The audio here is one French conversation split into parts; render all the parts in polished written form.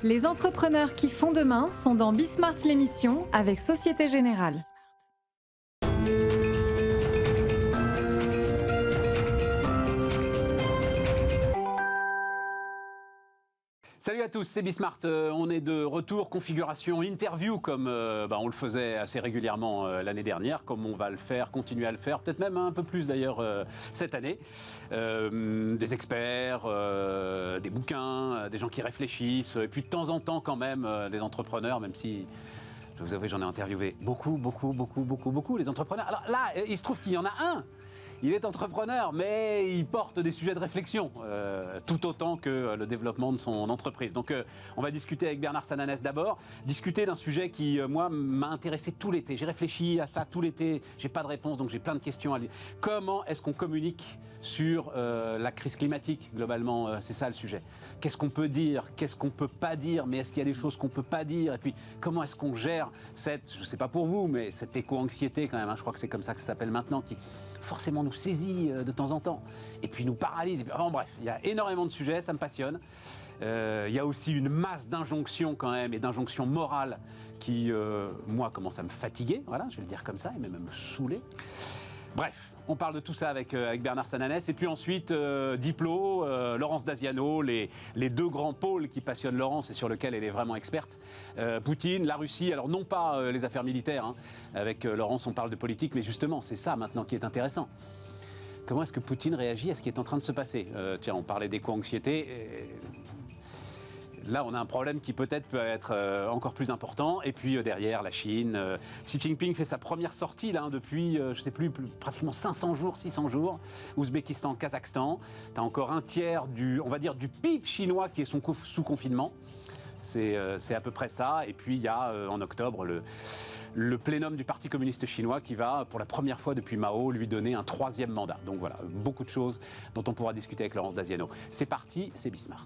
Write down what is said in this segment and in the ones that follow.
Les entrepreneurs qui font demain sont dans Bismart l'émission avec Société Générale. Salut à tous, c'est Bismart. On est de retour, configuration interview comme on le faisait assez régulièrement l'année dernière, comme on va le faire, continuer à le faire, peut-être même un peu plus d'ailleurs cette année. Des experts, des bouquins, des gens qui réfléchissent, et puis de temps en temps quand même des entrepreneurs, même si, je vais vous avouer, j'en ai interviewé beaucoup les entrepreneurs. Alors là, il se trouve qu'il y en a un. Il est entrepreneur, mais il porte des sujets de réflexion, tout autant que le développement de son entreprise. Donc on va discuter avec Bernard Sananès d'abord, discuter d'un sujet qui, moi, m'a intéressé tout l'été. J'ai réfléchi à ça tout l'été, j'ai pas de réponse, donc j'ai plein de questions à lui. Comment est-ce qu'on communique sur la crise climatique, globalement, c'est ça le sujet. Qu'est-ce qu'on peut dire, qu'est-ce qu'on peut pas dire, mais est-ce qu'il y a des choses qu'on peut pas dire? Et puis, comment est-ce qu'on gère cette, je sais pas pour vous, mais cette éco-anxiété quand même, hein, je crois que c'est comme ça que ça s'appelle maintenant, qui forcément nous saisit de temps en temps, et puis nous paralyse. Et puis, enfin, bref, il y a énormément de sujets, ça me passionne. Il y a aussi une masse d'injonctions quand même, et d'injonctions morales qui, moi, commencent à me fatiguer, voilà, je vais le dire comme ça, et même à me saouler. Bref, on parle de tout ça avec Bernard Sananès. Et puis ensuite, Diplo, Laurence Daziano, les deux grands pôles qui passionnent Laurence et sur lesquels elle est vraiment experte. Poutine, la Russie, alors non pas les affaires militaires, hein. Avec Laurence on parle de politique, mais justement c'est ça maintenant qui est intéressant. Comment est-ce que Poutine réagit à ce qui est en train de se passer? Tiens, on parlait d'éco-anxiété. Là, on a un problème qui peut-être peut être encore plus important. Et puis derrière, la Chine. Xi Jinping fait sa première sortie là, depuis, je ne sais plus, pratiquement 500 jours, 600 jours. Ouzbékistan, Kazakhstan. Tu as encore un tiers on va dire, du PIB chinois qui est sous confinement. C'est à peu près ça. Et puis il y a en octobre le plénum du Parti communiste chinois qui va, pour la première fois depuis Mao, lui donner un 3e mandat. Donc voilà, beaucoup de choses dont on pourra discuter avec Laurence Daziano. C'est parti, c'est Bismart.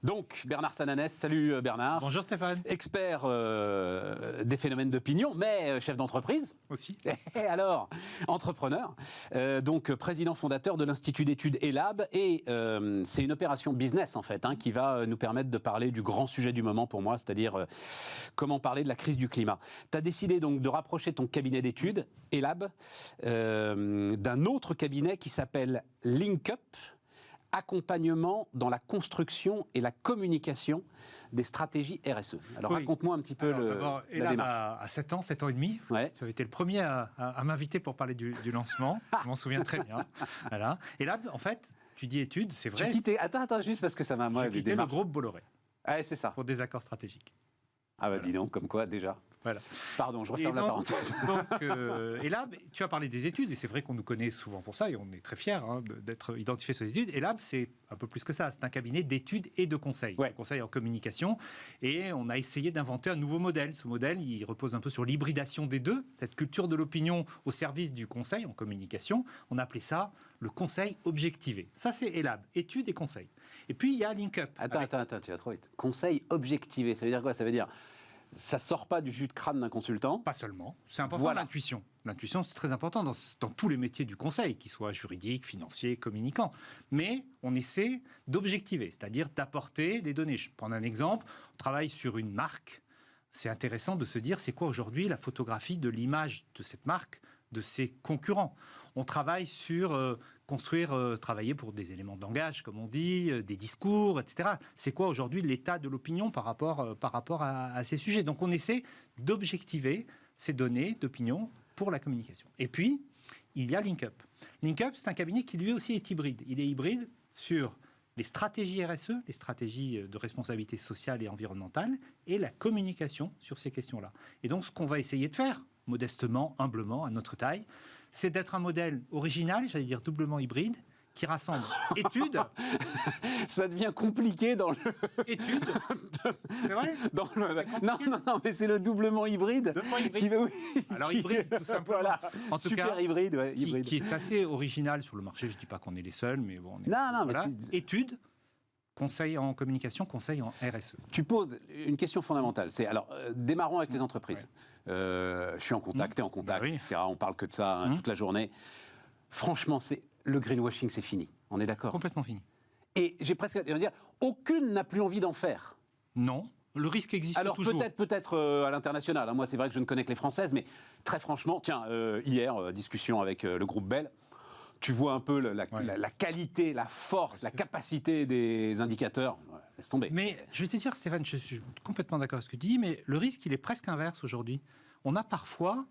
Donc, Bernard Sananès, salut Bernard. Bonjour Stéphane. Expert des phénomènes d'opinion, mais chef d'entreprise. Aussi. Et alors, entrepreneur, donc président fondateur de l'Institut d'études ELAB. Et c'est une opération business en fait, hein, qui va nous permettre de parler du grand sujet du moment pour moi, c'est-à-dire comment parler de la crise du climat. Tu as décidé donc de rapprocher ton cabinet d'études, ELAB, d'un autre cabinet qui s'appelle LinkUp, accompagnement dans la construction et la communication des stratégies RSE. Alors oui. Raconte-moi un petit peu la démarche. À 7 ans et demi, ouais. Tu avais été le premier à m'inviter pour parler du lancement. Je m'en souviens très bien. Voilà. Et là, en fait, tu dis études, c'est vrai. Attends, juste parce que ça m'a... J'ai quitté le groupe Bolloré. Ouais, c'est ça. Pour des accords stratégiques. Ah bah voilà. Dis donc, comme quoi déjà. Voilà. Pardon, je referme la parenthèse. Et là, tu as parlé des études, et c'est vrai qu'on nous connaît souvent pour ça, et on est très fiers d'être identifiés sur les études. Et là, c'est un peu plus que ça. C'est un cabinet d'études et de conseils. Ouais. Conseil en communication. Et on a essayé d'inventer un nouveau modèle. Ce modèle, il repose un peu sur l'hybridation des deux, cette culture de l'opinion au service du conseil en communication. On a appelé ça le conseil objectivé. Ça, c'est ELAB, études et conseils. Et puis, il y a LinkUp. Attends, tu vas trop vite. Conseil objectivé, ça veut dire quoi? Ça veut dire... Ça sort pas du jus de crâne d'un consultant. Pas seulement. C'est important, voilà. L'intuition. L'intuition, c'est très important dans tous les métiers du conseil, qu'ils soient juridiques, financiers, communicants. Mais on essaie d'objectiver, c'est-à-dire d'apporter des données. Je prends un exemple. On travaille sur une marque. C'est intéressant de se dire, c'est quoi aujourd'hui la photographie de l'image de cette marque, de ses concurrents. On travaille sur travailler pour des éléments de langage, comme on dit, des discours, etc. C'est quoi aujourd'hui l'état de l'opinion par rapport à ces sujets? Donc on essaie d'objectiver ces données d'opinion pour la communication. Et puis, il y a LinkUp. LinkUp, c'est un cabinet qui lui aussi est hybride. Il est hybride sur les stratégies RSE, les stratégies de responsabilité sociale et environnementale, et la communication sur ces questions-là. Et donc ce qu'on va essayer de faire, modestement, humblement, à notre taille, c'est d'être un modèle original, j'allais dire doublement hybride, qui rassemble études. Ça devient compliqué dans le... Études. C'est vrai Non, mais c'est le doublement hybride. Hybride. Oui. Alors hybride, tout simplement. Voilà. En tout super cas, hybride, ouais, hybride. Qui est assez original sur le marché. Je ne dis pas qu'on est les seuls, mais bon. Voilà. Études, conseil en communication, conseil en RSE. Tu poses une question fondamentale. C'est alors, démarrons avec les entreprises. Ouais. Je suis en contact, etc. On parle que de ça toute la journée. Franchement, le greenwashing, c'est fini. On est d'accord. Complètement fini. Et j'ai presque à dire, aucune n'a plus envie d'en faire. Non. Le risque existe Alors toujours. peut-être à l'international. Moi, c'est vrai que je ne connais que les françaises, mais très franchement, tiens, hier, discussion avec le groupe Bell, tu vois un peu la qualité, la force, la capacité des indicateurs. Ouais, laisse tomber. Mais je vais te dire, Stéphane, je suis complètement d'accord avec ce que tu dis, mais le risque, il est presque inverse aujourd'hui. On a parfois,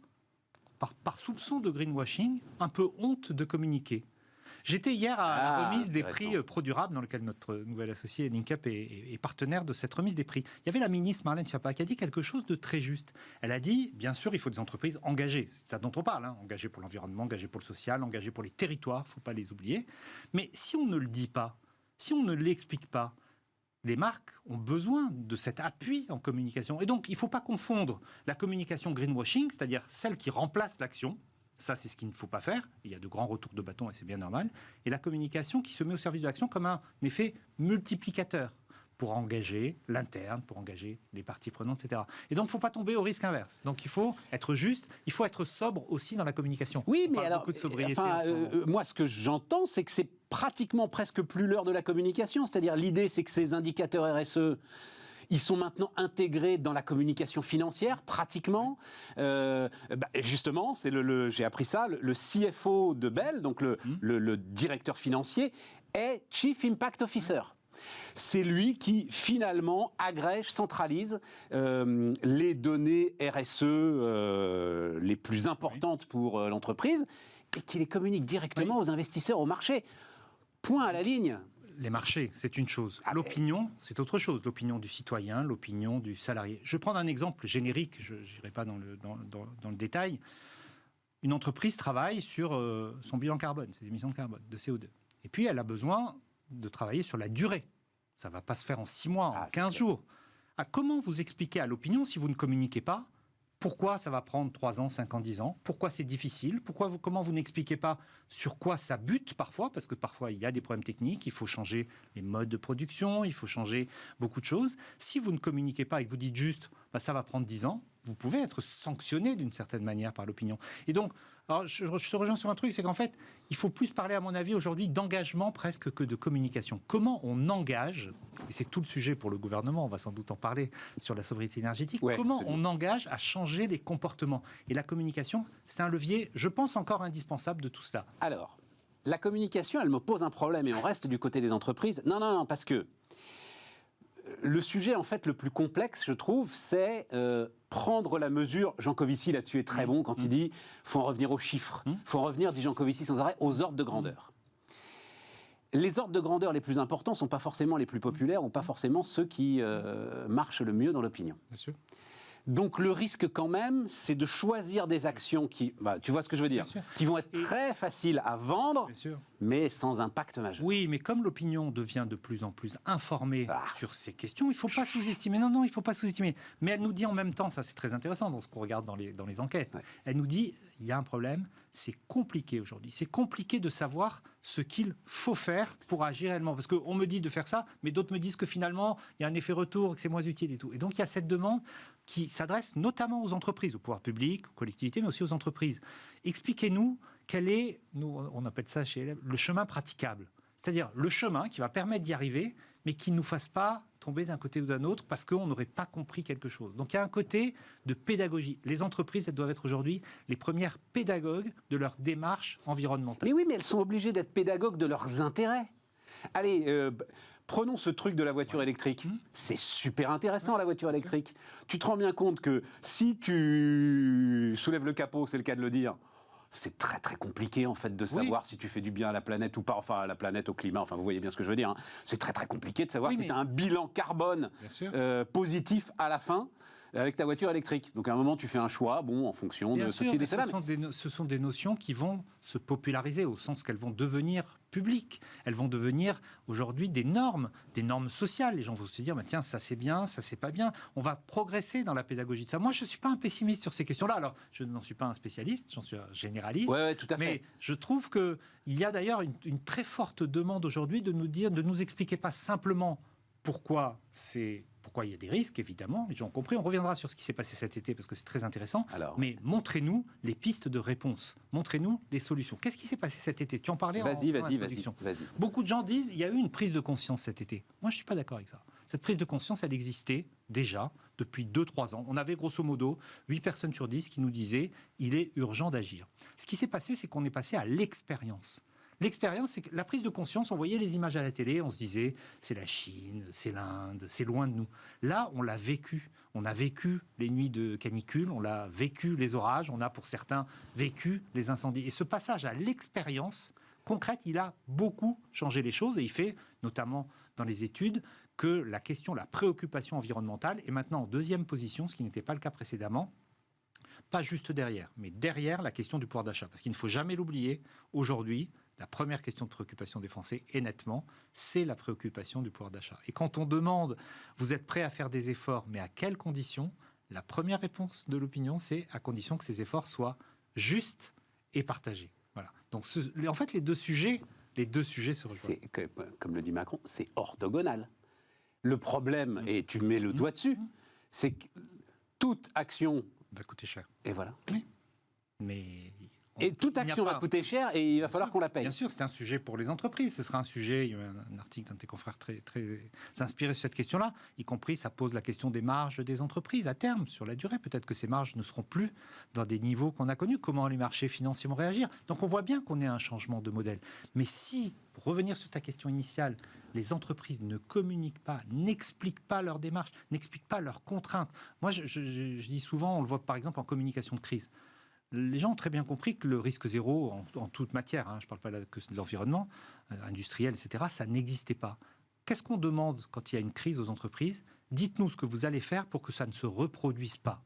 par soupçon de greenwashing, un peu honte de communiquer. J'étais hier à la remise des prix ProDurable, dans lequel notre nouvel associé Linkup est partenaire de cette remise des prix. Il y avait la ministre Marlène Schiappa qui a dit quelque chose de très juste. Elle a dit, bien sûr, il faut des entreprises engagées. C'est ça dont on parle, hein. Engagées pour l'environnement, engagées pour le social, engagées pour les territoires, il ne faut pas les oublier. Mais si on ne le dit pas, si on ne l'explique pas, les marques ont besoin de cet appui en communication. Et donc, il ne faut pas confondre la communication greenwashing, c'est-à-dire celle qui remplace l'action. Ça, c'est ce qu'il ne faut pas faire. Il y a de grands retours de bâton et c'est bien normal. Et la communication qui se met au service de l'action comme un effet multiplicateur pour engager l'interne, pour engager les parties prenantes, etc. Et donc, il ne faut pas tomber au risque inverse. Donc, il faut être juste, il faut être sobre aussi dans la communication. Oui, on mais alors, beaucoup de sobriété moi, ce que j'entends, c'est que c'est pratiquement presque plus l'heure de la communication. C'est-à-dire, l'idée, c'est que ces indicateurs RSE, ils sont maintenant intégrés dans la communication financière, pratiquement. Justement, j'ai appris ça, le CFO de Bell, donc le directeur financier, est Chief Impact Officer. C'est lui qui, finalement, agrège, centralise les données RSE les plus importantes pour l'entreprise et qui les communique directement aux investisseurs, au marché. Point à la ligne. Les marchés, c'est une chose. L'opinion, c'est autre chose. L'opinion du citoyen, l'opinion du salarié. Je vais prendre un exemple générique, je n'irai pas dans le détail. Une entreprise travaille sur son bilan carbone, ses émissions de carbone, de CO2. Et puis, elle a besoin de travailler sur la durée. Ça ne va pas se faire en 6 mois, en 15 jours. Comment vous expliquez à l'opinion, si vous ne communiquez pas, pourquoi ça va prendre 3 ans, 5 ans, 10 ans? Pourquoi c'est difficile? Comment vous n'expliquez pas sur quoi ça bute parfois? Parce que parfois, il y a des problèmes techniques, il faut changer les modes de production, il faut changer beaucoup de choses. Si vous ne communiquez pas et que vous dites juste ça va prendre 10 ans, vous pouvez être sanctionné d'une certaine manière par l'opinion. Et donc, alors, je te rejoins sur un truc, c'est qu'en fait, il faut plus parler, à mon avis, aujourd'hui, d'engagement presque que de communication. Comment on engage, et c'est tout le sujet pour le gouvernement, on va sans doute en parler sur la sobriété énergétique, comment on engage à changer les comportements. Et la communication, c'est un levier, je pense, encore indispensable de tout cela. Alors, la communication, elle me pose un problème, et on reste du côté des entreprises. Non, parce que le sujet, en fait, le plus complexe, je trouve, c'est prendre la mesure. Jean Covici, là-dessus, est très bon quand il dit « faut en revenir aux chiffres ». Il faut en revenir, dit Jean Covici sans arrêt, aux ordres de grandeur. Les ordres de grandeur les plus importants ne sont pas forcément les plus populaires ou pas forcément ceux qui marchent le mieux dans l'opinion. Bien sûr. Donc le risque quand même, c'est de choisir des actions qui, tu vois ce que je veux dire, qui vont être très faciles à vendre, mais sans impact majeur. Oui, mais comme l'opinion devient de plus en plus informée sur ces questions, il ne faut pas sous-estimer. Non, il ne faut pas sous-estimer. Mais elle nous dit en même temps, ça c'est très intéressant dans ce qu'on regarde dans les enquêtes, elle nous dit, il y a un problème, c'est compliqué aujourd'hui. C'est compliqué de savoir ce qu'il faut faire pour agir réellement. Parce qu'on me dit de faire ça, mais d'autres me disent que finalement, il y a un effet retour, que c'est moins utile et tout. Et donc il y a cette demande qui s'adresse notamment aux entreprises, au pouvoir public, aux collectivités, mais aussi aux entreprises. Expliquez-nous quel est, nous, on appelle ça chez élèves, le chemin praticable. C'est-à-dire le chemin qui va permettre d'y arriver, mais qui ne nous fasse pas tomber d'un côté ou d'un autre parce qu'on n'aurait pas compris quelque chose. Donc il y a un côté de pédagogie. Les entreprises, elles doivent être aujourd'hui les premières pédagogues de leur démarche environnementale. Mais oui, mais elles sont obligées d'être pédagogues de leurs intérêts. Allez, prenons ce truc de la voiture électrique. C'est super intéressant, la voiture électrique. Tu te rends bien compte que si tu soulèves le capot, c'est le cas de le dire, c'est très très compliqué en fait de savoir si tu fais du bien à la planète ou pas, enfin à la planète, au climat, enfin vous voyez bien ce que je veux dire. C'est très très compliqué de savoir si tu as un bilan carbone positif à la fin avec ta voiture électrique. Donc à un moment tu fais un choix, en fonction de ceci et de cela. Ce sont des notions qui vont se populariser au sens qu'elles vont devenir publiques. Elles vont devenir aujourd'hui des normes sociales. Les gens vont se dire, tiens, ça c'est bien, ça c'est pas bien. On va progresser dans la pédagogie de ça. Moi, je ne suis pas un pessimiste sur ces questions-là. Alors, je n'en suis pas un spécialiste, j'en suis un généraliste. Ouais, tout à fait. Mais je trouve qu'il y a d'ailleurs une très forte demande aujourd'hui de nous dire, de nous expliquer pas simplement pourquoi c'est Pourquoi il y a des risques, évidemment, les gens ont compris. On reviendra sur ce qui s'est passé cet été parce que c'est très intéressant. Mais montrez-nous les pistes de réponse. Montrez-nous les solutions. Qu'est-ce qui s'est passé cet été? Tu en parlais en introduction. Vas-y. Beaucoup de gens disent il y a eu une prise de conscience cet été. Moi, je ne suis pas d'accord avec ça. Cette prise de conscience, elle existait déjà depuis 2-3 ans. On avait grosso modo 8 personnes sur 10 qui nous disaient il est urgent d'agir. Ce qui s'est passé, c'est qu'on est passé à l'expérience. L'expérience, c'est que la prise de conscience, on voyait les images à la télé, on se disait c'est la Chine, c'est l'Inde, c'est loin de nous. Là, on l'a vécu. On a vécu les nuits de canicule, on a vécu les orages, on a pour certains vécu les incendies. Et ce passage à l'expérience concrète, il a beaucoup changé les choses et il fait, notamment dans les études, que la préoccupation environnementale est maintenant en deuxième position, ce qui n'était pas le cas précédemment. Pas juste derrière, mais derrière la question du pouvoir d'achat. Parce qu'il ne faut jamais l'oublier, aujourd'hui, la première question de préoccupation des Français, et nettement, c'est la préoccupation du pouvoir d'achat. Et quand on demande, vous êtes prêt à faire des efforts, mais à quelles conditions? La première réponse de l'opinion, c'est à condition que ces efforts soient justes et partagés. Voilà. Donc, en fait, les deux sujets se rejoignent. Comme le dit Macron, c'est orthogonal. Le problème, et tu mets le doigt dessus, c'est que toute action va coûter cher. Et voilà. Oui. Mais et toute action va coûter cher et il va falloir qu'on la paye. Bien sûr, c'est un sujet pour les entreprises. Ce sera un sujet, il y a eu un article d'un de tes confrères très inspiré sur cette question-là, y compris ça pose la question des marges des entreprises à terme, sur la durée. Peut-être que ces marges ne seront plus dans des niveaux qu'on a connus. Comment les marchés financiers vont réagir? Donc on voit bien qu'on est à un changement de modèle. Mais si, pour revenir sur ta question initiale, les entreprises ne communiquent pas, n'expliquent pas leurs démarches, n'expliquent pas leurs contraintes. Moi, je dis souvent, on le voit par exemple en communication de crise. Les gens ont très bien compris que le risque zéro, en toute matière, je ne parle pas que de l'environnement, industriel, etc., ça n'existait pas. Qu'est-ce qu'on demande quand il y a une crise aux entreprises? Dites-nous ce que vous allez faire pour que ça ne se reproduise pas.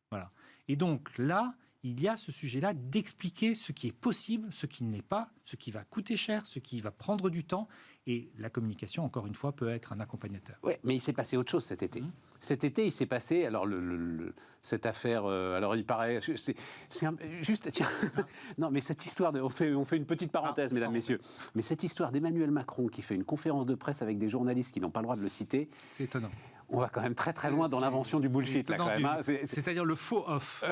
Voilà. Et donc là, il y a ce sujet-là d'expliquer ce qui est possible, ce qui ne l'est pas, ce qui va coûter cher, ce qui va prendre du temps. Et la communication, encore une fois, peut être un accompagnateur. Oui, mais il s'est passé autre chose cet été. Cet été, il s'est passé, alors cette affaire, alors il paraît, juste, tiens, non, mais cette histoire, on fait une petite parenthèse, mesdames, messieurs, mais cette histoire d'Emmanuel Macron qui fait une conférence de presse avec des journalistes qui n'ont pas le droit de le citer, c'est étonnant. On va quand même très loin dans l'invention du bullshit, là, quand même. C'est-à-dire le faux off.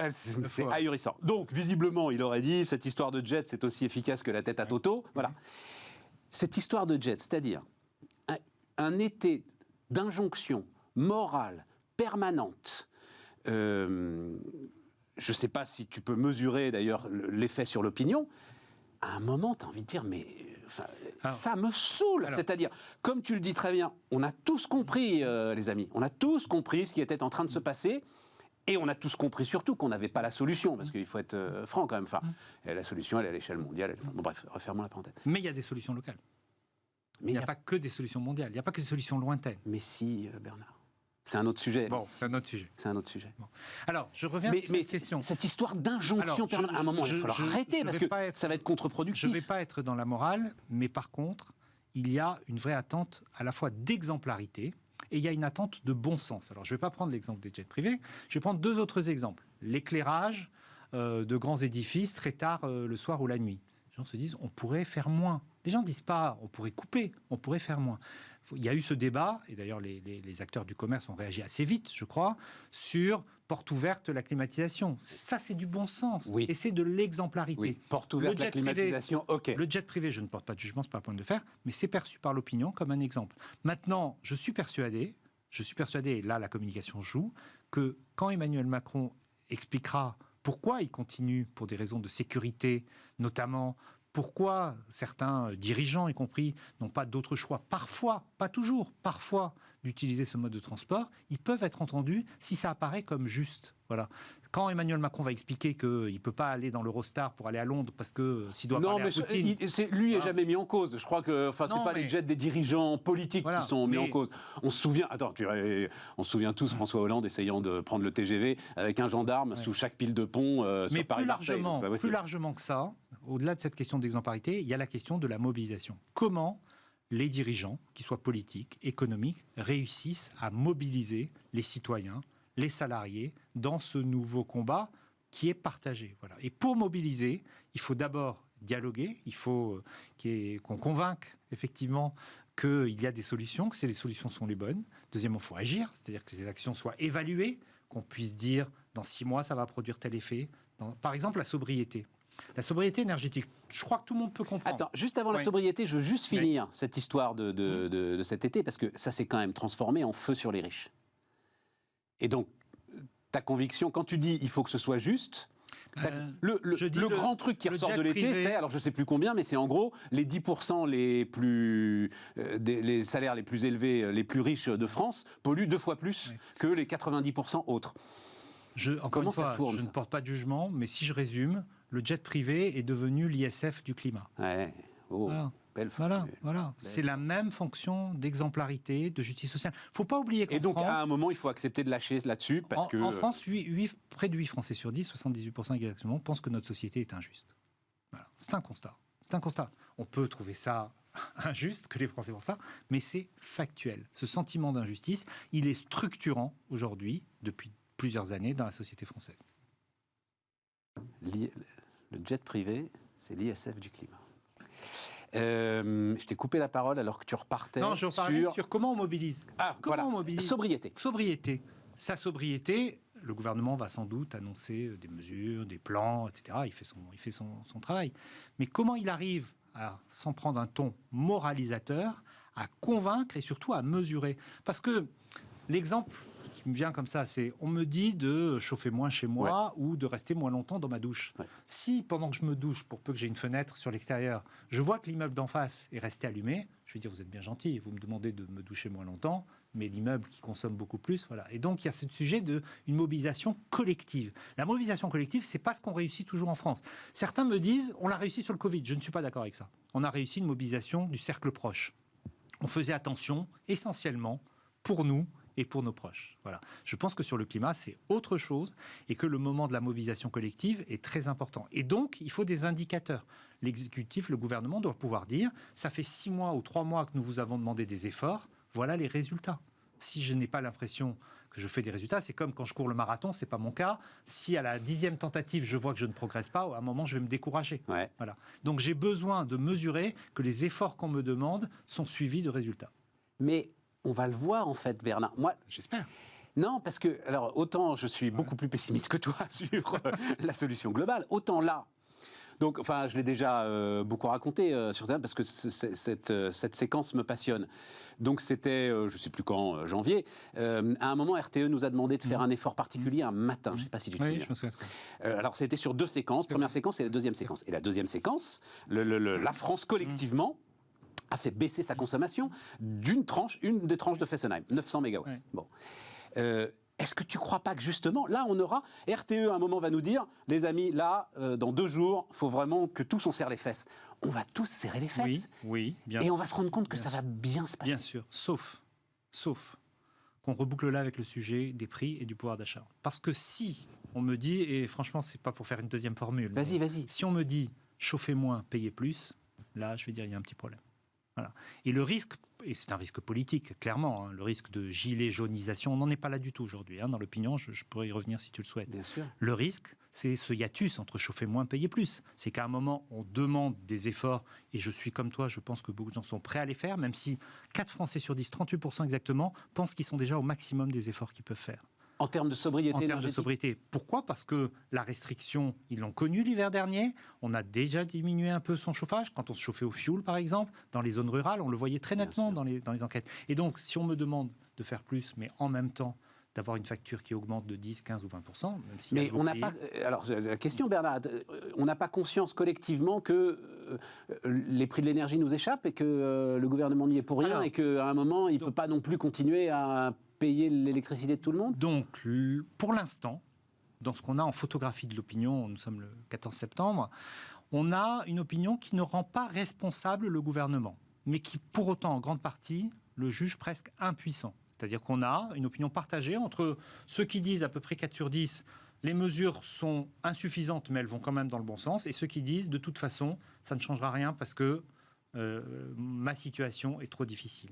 C'est ahurissant. Donc, visiblement, il aurait dit, cette histoire de jet, c'est aussi efficace que la tête à Toto. Voilà. Cette histoire de jet, c'est-à-dire un été d'injonction morale permanente. Je ne sais pas si tu peux mesurer, d'ailleurs, l'effet sur l'opinion. À un moment, tu as envie de dire, mais... ça me saoule. C'est-à-dire, comme tu le dis très bien, on a tous compris, les amis, on a tous compris ce qui était en train de se passer, et on a tous compris surtout qu'on n'avait pas la solution, parce qu'il faut être franc quand même. Enfin, la solution, elle est à l'échelle mondiale. Bon, bref, refermons la parenthèse. Mais il y a des solutions locales. Mais il n'y a pas que des solutions mondiales, il n'y a pas que des solutions lointaines. Mais si, Bernard. C'est un autre sujet. Bon, c'est un autre sujet. C'est un autre sujet. Bon. Alors, je reviens sur cette question. Cette histoire d'injonction permanente, à un moment, il va falloir arrêter parce que ça va être contre-productif. Je ne vais pas être dans la morale, mais par contre, il y a une vraie attente à la fois d'exemplarité et il y a une attente de bon sens. Alors, je ne vais pas prendre l'exemple des jets privés, je vais prendre deux autres exemples. L'éclairage de grands édifices très tard le soir ou la nuit. Les gens se disent, on pourrait faire moins. Les gens ne disent pas, on pourrait couper, on pourrait faire moins. Il y a eu ce débat, et d'ailleurs les acteurs du commerce ont réagi assez vite, je crois, sur porte ouverte la climatisation. Ça, c'est du bon sens. Oui. Et c'est de l'exemplarité. Oui. Porte ouverte la climatisation, ok. Le jet privé, je ne porte pas de jugement, ce n'est pas le point de faire, mais c'est perçu par l'opinion comme un exemple. Maintenant, je suis persuadé, et là la communication joue, que quand Emmanuel Macron expliquera pourquoi il continue, pour des raisons de sécurité notamment, pourquoi certains dirigeants, y compris, n'ont pas d'autre choix, parfois, pas toujours, parfois, d'utiliser ce mode de transport, ils peuvent être entendus si ça apparaît comme juste. Voilà. Quand Emmanuel Macron va expliquer qu'il ne peut pas aller dans l'Eurostar pour aller à Londres parce que s'il doit parler à Poutine... Lui n'est jamais mis en cause. Je crois que ce n'est pas les jets des dirigeants politiques qui sont mis en cause. On se souvient, on se souvient tous François Hollande essayant de prendre le TGV avec un gendarme sous chaque pile de pont sur Paris-Marseille. Mais plus largement que ça, au-delà de cette question d'exemplarité, il y a la question de la mobilisation. Comment les dirigeants, qu'ils soient politiques, économiques, réussissent à mobiliser les citoyens, les salariés, dans ce nouveau combat qui est partagé. Voilà. Et pour mobiliser, il faut d'abord dialoguer, il faut qu'on convainque effectivement qu'il y a des solutions, que les solutions sont les bonnes. Deuxièmement, il faut agir, c'est-à-dire que ces actions soient évaluées, qu'on puisse dire dans 6 mois, ça va produire tel effet. Par exemple, la sobriété. La sobriété énergétique, je crois que tout le monde peut comprendre. Attends, juste avant la sobriété, je veux juste finir cette histoire de cet été, parce que ça s'est quand même transformé en feu sur les riches. Et donc, ta conviction, quand tu dis il faut que ce soit juste, le grand truc qui ressort de l'été, c'est, alors je ne sais plus combien, mais c'est en gros les 10% les salaires les plus élevés, les plus riches de France, polluent 2 fois plus que les 90% autres. Encore une fois, je ne porte pas de jugement, mais si je résume, le jet privé est devenu l'ISF du climat. Ouais. Oh, voilà. C'est la même fonction d'exemplarité, de justice sociale. Il ne faut pas oublier qu'en France... Et donc, à un moment, il faut accepter de lâcher là-dessus, parce que... En France, près de 8 Français sur 10, 78% exactement, pensent que notre société est injuste. Voilà. C'est un constat. On peut trouver ça injuste, que les Français pensent ça, mais c'est factuel. Ce sentiment d'injustice, il est structurant aujourd'hui, depuis plusieurs années, dans la société française. Le jet privé, c'est l'ISF du climat. Je t'ai coupé la parole alors que tu repartais. Non, je repartais sur comment on mobilise. On mobilise. Sobriété. Sa sobriété, le gouvernement va sans doute annoncer des mesures, des plans, etc. Il fait son travail. Mais comment il arrive à s'en prendre un ton moralisateur, à convaincre et surtout à mesurer? Parce que l'exemple qui me vient comme ça, c'est on me dit de chauffer moins chez moi ou de rester moins longtemps dans ma douche. Si pendant que je me douche, pour peu que j'ai une fenêtre sur l'extérieur, je vois que l'immeuble d'en face est resté allumé, je vais dire vous êtes bien gentil, vous me demandez de me doucher moins longtemps, mais l'immeuble qui consomme beaucoup plus, voilà. Et donc il y a ce sujet d'une mobilisation collective. La mobilisation collective, c'est pas ce qu'on réussit toujours en France. Certains me disent on l'a réussi sur le Covid. Je ne suis pas d'accord avec ça. On a réussi une mobilisation du cercle proche. On faisait attention essentiellement pour nous et pour nos proches. Voilà. Je pense que sur le climat, c'est autre chose et que le moment de la mobilisation collective est très important. Et donc, il faut des indicateurs. L'exécutif, le gouvernement doit pouvoir dire ça fait 6 mois ou 3 mois que nous vous avons demandé des efforts, voilà les résultats. Si je n'ai pas l'impression que je fais des résultats, c'est comme quand je cours le marathon, c'est pas mon cas. Si à la 10e tentative, je vois que je ne progresse pas, à un moment, je vais me décourager. Voilà. Donc, j'ai besoin de mesurer que les efforts qu'on me demande sont suivis de résultats. Mais on va le voir, en fait, Bernard. Moi, j'espère. Non, parce que, alors, autant je suis beaucoup plus pessimiste que toi sur la solution globale, autant là. Donc, enfin, je l'ai déjà beaucoup raconté sur ça, parce que cette séquence me passionne. Donc, c'était, je ne sais plus quand, janvier. À un moment, RTE nous a demandé de faire un effort particulier un matin. Je ne sais pas si tu te souviens. Oui, je me souviens. Alors, c'était sur 2 séquences. Première séquence et la deuxième séquence. Et la deuxième séquence, la France, collectivement, a fait baisser sa consommation une des tranches de Fessenheim, 900 MW. Bon. Est-ce que tu ne crois pas que justement, là, on aura... RTE, à un moment, va nous dire, les amis, là, dans 2 jours, il faut vraiment que tous on serre les fesses. On va tous serrer les fesses. Oui, bien sûr. Et on va se rendre compte que ça va bien se passer. Bien sûr, sauf qu'on reboucle là avec le sujet des prix et du pouvoir d'achat. Parce que si on me dit, et franchement, ce n'est pas pour faire une deuxième formule. Vas-y. Si on me dit, chauffez moins, payez plus, là, je vais dire, il y a un petit problème. Voilà. Et le risque, et c'est un risque politique, clairement, le risque de gilet jaunisation, on n'en est pas là du tout aujourd'hui. Dans l'opinion, je pourrais y revenir si tu le souhaites. Bien sûr. Le risque, c'est ce hiatus entre chauffer moins, payer plus. C'est qu'à un moment, on demande des efforts, et je suis comme toi, je pense que beaucoup de gens sont prêts à les faire, même si 4 Français sur 10, 38% exactement, pensent qu'ils sont déjà au maximum des efforts qu'ils peuvent faire. En termes de sobriété énergétique. En termes de sobriété. Pourquoi ? Parce que la restriction, ils l'ont connue l'hiver dernier. On a déjà diminué un peu son chauffage. Quand on se chauffait au fioul, par exemple, dans les zones rurales, on le voyait très nettement dans les enquêtes. Et donc, si on me demande de faire plus, mais en même temps d'avoir une facture qui augmente de 10, 15 ou 20%, même si... Mais on n'a pas... Alors, la question, Bernard, on n'a pas conscience collectivement que les prix de l'énergie nous échappent et que le gouvernement n'y est pour rien et qu'à un moment, il ne peut pas non plus continuer à payer l'électricité de tout le monde ? Donc, pour l'instant, dans ce qu'on a en photographie de l'opinion, nous sommes le 14 septembre, on a une opinion qui ne rend pas responsable le gouvernement, mais qui, pour autant, en grande partie, le juge presque impuissant. C'est-à-dire qu'on a une opinion partagée entre ceux qui disent à peu près 4 sur 10, les mesures sont insuffisantes, mais elles vont quand même dans le bon sens, et ceux qui disent, de toute façon, ça ne changera rien parce que ma situation est trop difficile.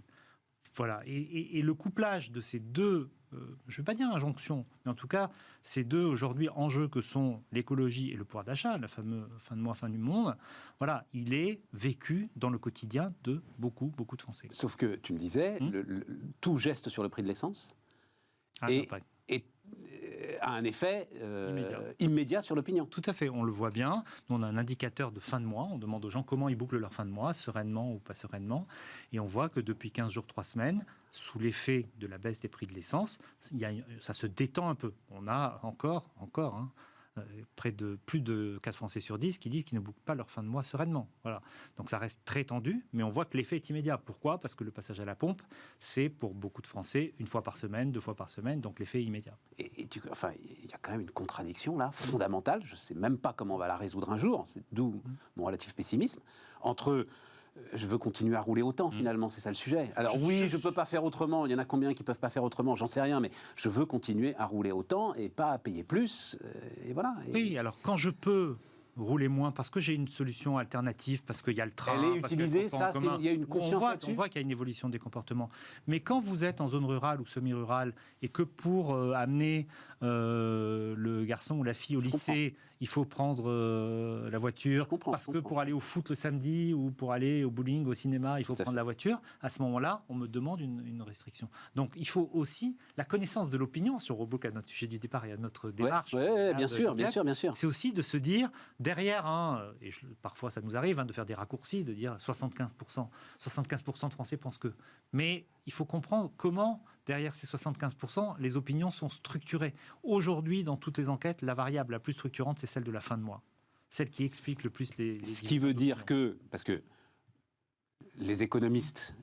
Voilà. Et le couplage de ces deux je ne vais pas dire injonction, mais en tout cas, ces deux aujourd'hui enjeux que sont l'écologie et le pouvoir d'achat, la fameuse fin de mois, fin du monde, voilà, il est vécu dans le quotidien de beaucoup de Français. Sauf que tu me disais, tout geste sur le prix de l'essence a un effet immédiat sur l'opinion. Tout à fait, on le voit bien. Nous, on a un indicateur de fin de mois. On demande aux gens comment ils bouclent leur fin de mois, sereinement ou pas sereinement. Et on voit que depuis 15 jours, 3 semaines, sous l'effet de la baisse des prix de l'essence, ça se détend un peu. On a encore près de plus de 4 Français sur 10 qui disent qu'ils ne bouclent pas leur fin de mois sereinement. Voilà. Donc ça reste très tendu, mais on voit que l'effet est immédiat. Pourquoi ? Parce que le passage à la pompe, c'est pour beaucoup de Français 1 fois par semaine, 2 fois par semaine, donc l'effet est immédiat. Il y a quand même une contradiction là, fondamentale, je ne sais même pas comment on va la résoudre un jour, c'est d'où mon relatif pessimisme, entre... Je veux continuer à rouler autant, finalement, c'est ça le sujet. Alors oui, je ne peux pas faire autrement, il y en a combien qui ne peuvent pas faire autrement, j'en sais rien, mais je veux continuer à rouler autant et pas à payer plus, et voilà. Oui, alors quand je peux rouler moins parce que j'ai une solution alternative, parce qu'il y a le train... Elle est utilisée, ça, il y a une confiance là-dessus. On voit qu'il y a une évolution des comportements. Mais quand vous êtes en zone rurale ou semi-rurale et que pour amener le garçon ou la fille au lycée, il faut prendre la voiture, parce que pour aller au foot le samedi ou pour aller au bowling, au cinéma, il faut prendre la voiture, à ce moment-là, on me demande une restriction. Donc il faut aussi la connaissance de l'opinion, si on reboucle à notre sujet du départ et à notre démarche. Oui, bien sûr. C'est aussi de se dire, derrière, parfois ça nous arrive de faire des raccourcis, de dire 75%. 75% de Français pensent que... Mais il faut comprendre comment, derrière ces 75%, les opinions sont structurées. Aujourd'hui, dans toutes les enquêtes, la variable la plus structurante, c'est celle de la fin de mois. Celle qui explique le plus les Ce qui veut dire que... Parce que les économistes,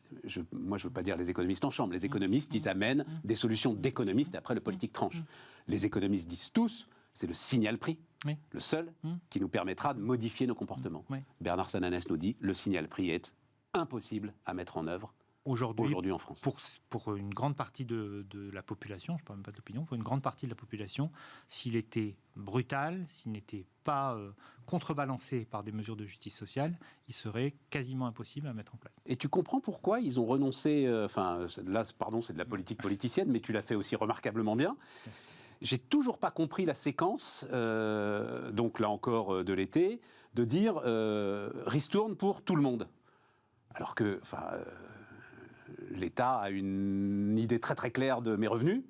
moi je ne veux pas dire les économistes en chambre, les économistes, ils amènent des solutions d'économistes, et après le politique tranche. Les économistes disent tous, c'est le signal prix, le seul qui nous permettra de modifier nos comportements. Bernard Sananès nous dit, le signal prix est impossible à mettre en œuvre aujourd'hui en France. Pour une grande partie de la population, je ne parle même pas de l'opinion, pour une grande partie de la population, s'il était brutal, s'il n'était pas contrebalancé par des mesures de justice sociale, il serait quasiment impossible à mettre en place. Et tu comprends pourquoi ils ont renoncé, là, pardon, c'est de la politique politicienne, mais tu l'as fait aussi remarquablement bien. Merci. J'ai toujours pas compris la séquence, donc là encore de l'été, de dire ristourne pour tout le monde. Alors que, l'État a une idée très très claire de mes revenus.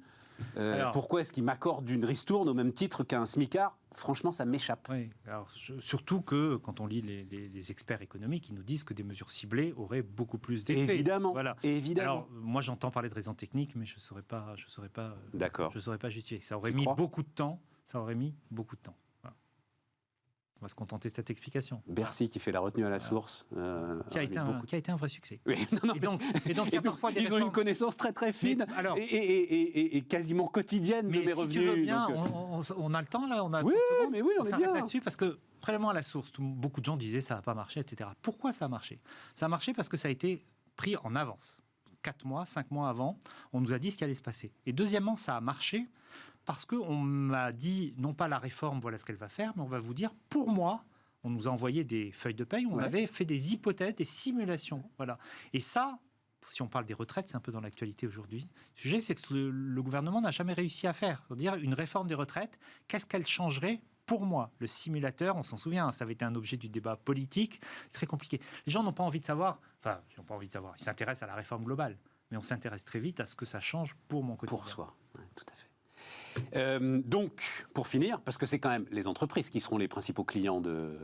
Pourquoi est-ce qu'il m'accorde une ristourne au même titre qu'un smicard ? Franchement, ça m'échappe. Oui, alors, surtout que quand on lit les experts économiques, ils nous disent que des mesures ciblées auraient beaucoup plus d'effets. Évidemment. Voilà. Évidemment. Alors, moi, j'entends parler de raisons techniques, mais je ne saurais pas justifier. Ça aurait mis beaucoup de temps. Voilà. On va se contenter de cette explication. Bercy qui fait la retenue à la source. Qui a été un vrai succès. Oui, et donc il y a parfois des ils ont une connaissance très très fine et quasiment quotidienne de mes revenus. Mais si tu veux bien, on a le temps là, on a oui, mais oui, on s'arrête là-dessus parce que prélèvement à la source, beaucoup de gens disaient ça n'a pas marché, etc. Pourquoi ça a marché ? Ça a marché parce que ça a été pris en avance. 4 mois, 5 mois avant, on nous a dit ce qui allait se passer. Et deuxièmement, ça a marché parce qu'on m'a dit, non pas la réforme, voilà ce qu'elle va faire, mais on va vous dire, pour moi, on nous a envoyé des feuilles de paye, on avait fait des hypothèses, des simulations. Voilà. Et ça, si on parle des retraites, c'est un peu dans l'actualité aujourd'hui. Le sujet, c'est que le gouvernement n'a jamais réussi à faire. C'est-à-dire, une réforme des retraites, qu'est-ce qu'elle changerait ? Pour moi, le simulateur, on s'en souvient, ça avait été un objet du débat politique, c'est très compliqué. Les gens n'ont pas envie de savoir, ils s'intéressent à la réforme globale, mais on s'intéresse très vite à ce que ça change pour mon quotidien. Pour soi, ouais, tout à fait. Donc, pour finir, parce que c'est quand même les entreprises qui seront les principaux clients de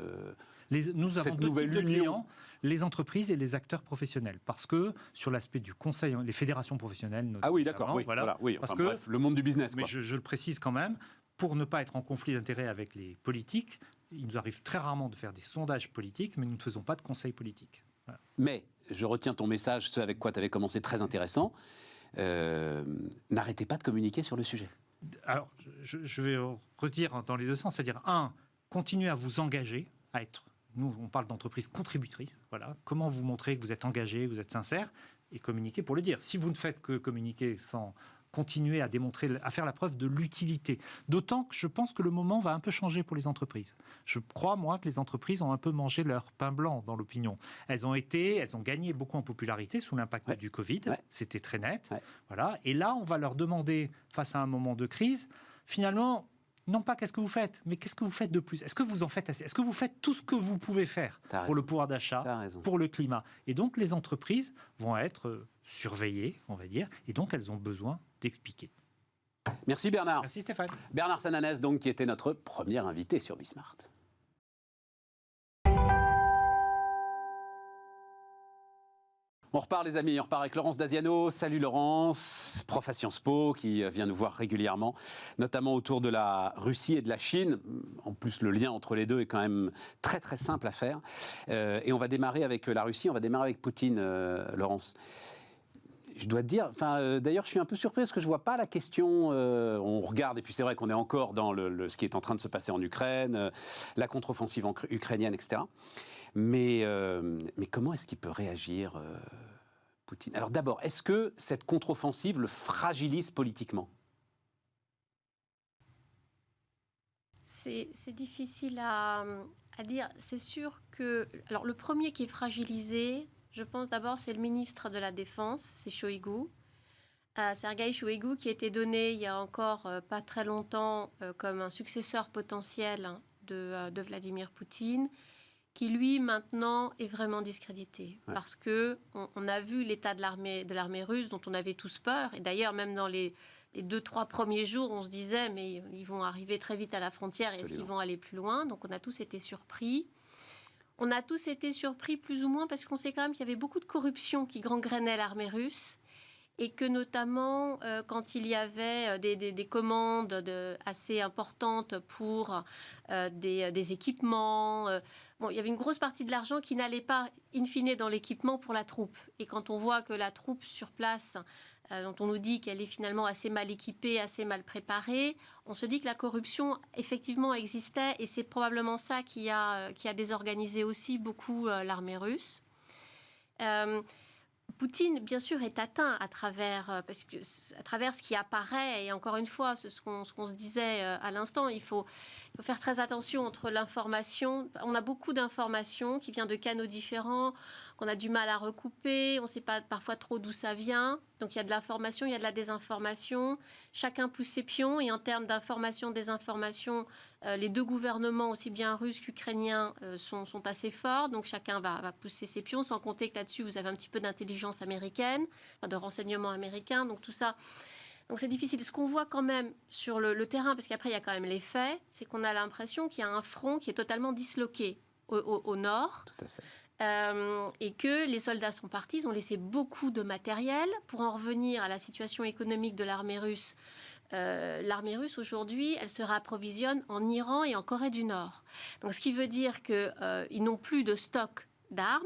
nous avons cette deux nouvelle types de union. clients, les entreprises et les acteurs professionnels. Parce que sur l'aspect du conseil, les fédérations professionnelles... Ah oui, d'accord, oui, parce bref, le monde du business. Mais je le précise quand même, pour ne pas être en conflit d'intérêts avec les politiques, il nous arrive très rarement de faire des sondages politiques, mais nous ne faisons pas de conseils politiques. Voilà. Mais je retiens ton message, ce avec quoi tu avais commencé, très intéressant. N'arrêtez pas de communiquer sur le sujet. Alors, je vais redire dans les deux sens, c'est-à-dire, continuez à vous engager, à être, nous on parle d'entreprise contributrice, voilà, comment vous montrer que vous êtes engagé, que vous êtes sincère, et communiquer pour le dire. Si vous ne faites que communiquer sans continuer à faire la preuve de l'utilité. D'autant que je pense que le moment va un peu changer pour les entreprises. Je crois, moi, que les entreprises ont un peu mangé leur pain blanc dans l'opinion. Elles ont gagné beaucoup en popularité sous l'impact du Covid. C'était très net. Voilà. Et là, on va leur demander, face à un moment de crise, finalement, non pas qu'est-ce que vous faites, mais qu'est-ce que vous faites de plus ? Est-ce que vous en faites assez ? Est-ce que vous faites tout ce que vous pouvez faire pour le pouvoir d'achat, pour le climat ? Et donc, les entreprises vont être surveillées, on va dire, et donc elles ont besoin d'expliquer. Merci Bernard. Merci Stéphane. Bernard Sananès, donc, qui était notre premier invité sur Bismart. On repart les amis, on repart avec Laurence Daziano. Salut Laurence, prof à Sciences Po qui vient nous voir régulièrement, notamment autour de la Russie et de la Chine. En plus, le lien entre les deux est quand même très très simple à faire. Et on va démarrer avec la Russie, on va démarrer avec Poutine, Laurence. Je dois te dire, d'ailleurs je suis un peu surpris parce que je ne vois pas la question, on regarde, et puis c'est vrai qu'on est encore dans ce qui est en train de se passer en Ukraine, la contre-offensive ukrainienne, etc. Mais comment est-ce qu'il peut réagir, Poutine ? Alors d'abord, est-ce que cette contre-offensive le fragilise politiquement ? C'est difficile à dire. C'est sûr que... Alors le premier qui est fragilisé, je pense d'abord, c'est le ministre de la Défense, c'est Shoigu. Sergueï Shoigu, qui a été donné il y a encore pas très longtemps comme un successeur potentiel de Vladimir Poutine, qui lui maintenant est vraiment discrédité, parce que on a vu l'état de l'armée russe dont on avait tous peur, et d'ailleurs même dans les 2-3 premiers jours on se disait mais ils vont arriver très vite à la frontière, et est-ce qu'ils vont aller plus loin? Donc on a tous été surpris. On a tous été surpris plus ou moins parce qu'on sait quand même qu'il y avait beaucoup de corruption qui gangrénait l'armée russe, et que notamment quand il y avait des commandes assez importantes pour des équipements, il y avait une grosse partie de l'argent qui n'allait pas in fine dans l'équipement pour la troupe. Et quand on voit que la troupe sur place, dont on nous dit qu'elle est finalement assez mal équipée, assez mal préparée, on se dit que la corruption effectivement existait, et c'est probablement ça qui a désorganisé aussi beaucoup l'armée russe. Poutine, bien sûr, est atteint à travers ce qui apparaît, et encore une fois, ce qu'on se disait à l'instant, il faut faire très attention entre l'information. On a beaucoup d'informations qui viennent de canaux différents, qu'on a du mal à recouper, on ne sait pas parfois trop d'où ça vient. Donc il y a de l'information, il y a de la désinformation. Chacun pousse ses pions, et en termes d'information, désinformation, les deux gouvernements, aussi bien russes qu'ukrainiens, sont assez forts. Donc chacun va pousser ses pions, sans compter que là-dessus, vous avez un petit peu d'intelligence américaine, de renseignement américain, donc tout ça. Donc c'est difficile. Ce qu'on voit quand même sur le terrain, parce qu'après il y a quand même les faits, c'est qu'on a l'impression qu'il y a un front qui est totalement disloqué au nord. Tout à fait. Et que les soldats sont partis, ils ont laissé beaucoup de matériel. Pour en revenir à la situation économique de l'armée russe, aujourd'hui, elle se réapprovisionne en Iran et en Corée du Nord. Donc ce qui veut dire qu'ils n'ont plus de stock d'armes,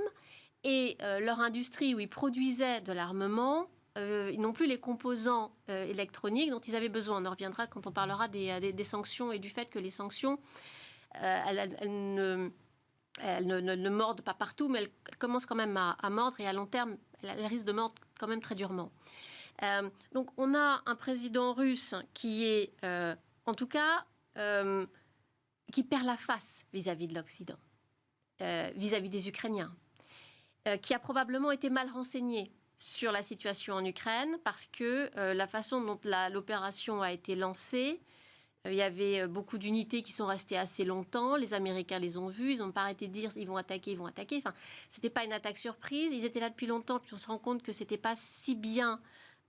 et leur industrie où ils produisaient de l'armement, ils n'ont plus les composants électroniques dont ils avaient besoin. On en reviendra quand on parlera des sanctions, et du fait que les sanctions, elles ne mordent pas partout, mais elles commencent quand même à mordre, et à long terme, elles risquent de mordre quand même très durement. Donc on a un président russe qui est, en tout cas, qui perd la face vis-à-vis de l'Occident, vis-à-vis des Ukrainiens, qui a probablement été mal renseigné sur la situation en Ukraine, parce que la façon dont l'opération a été lancée, il y avait beaucoup d'unités qui sont restées assez longtemps. Les Américains les ont vues. Ils n'ont pas arrêté de dire ils vont attaquer, ils vont attaquer. Enfin, c'était pas une attaque surprise. Ils étaient là depuis longtemps. Puis on se rend compte que c'était pas si bien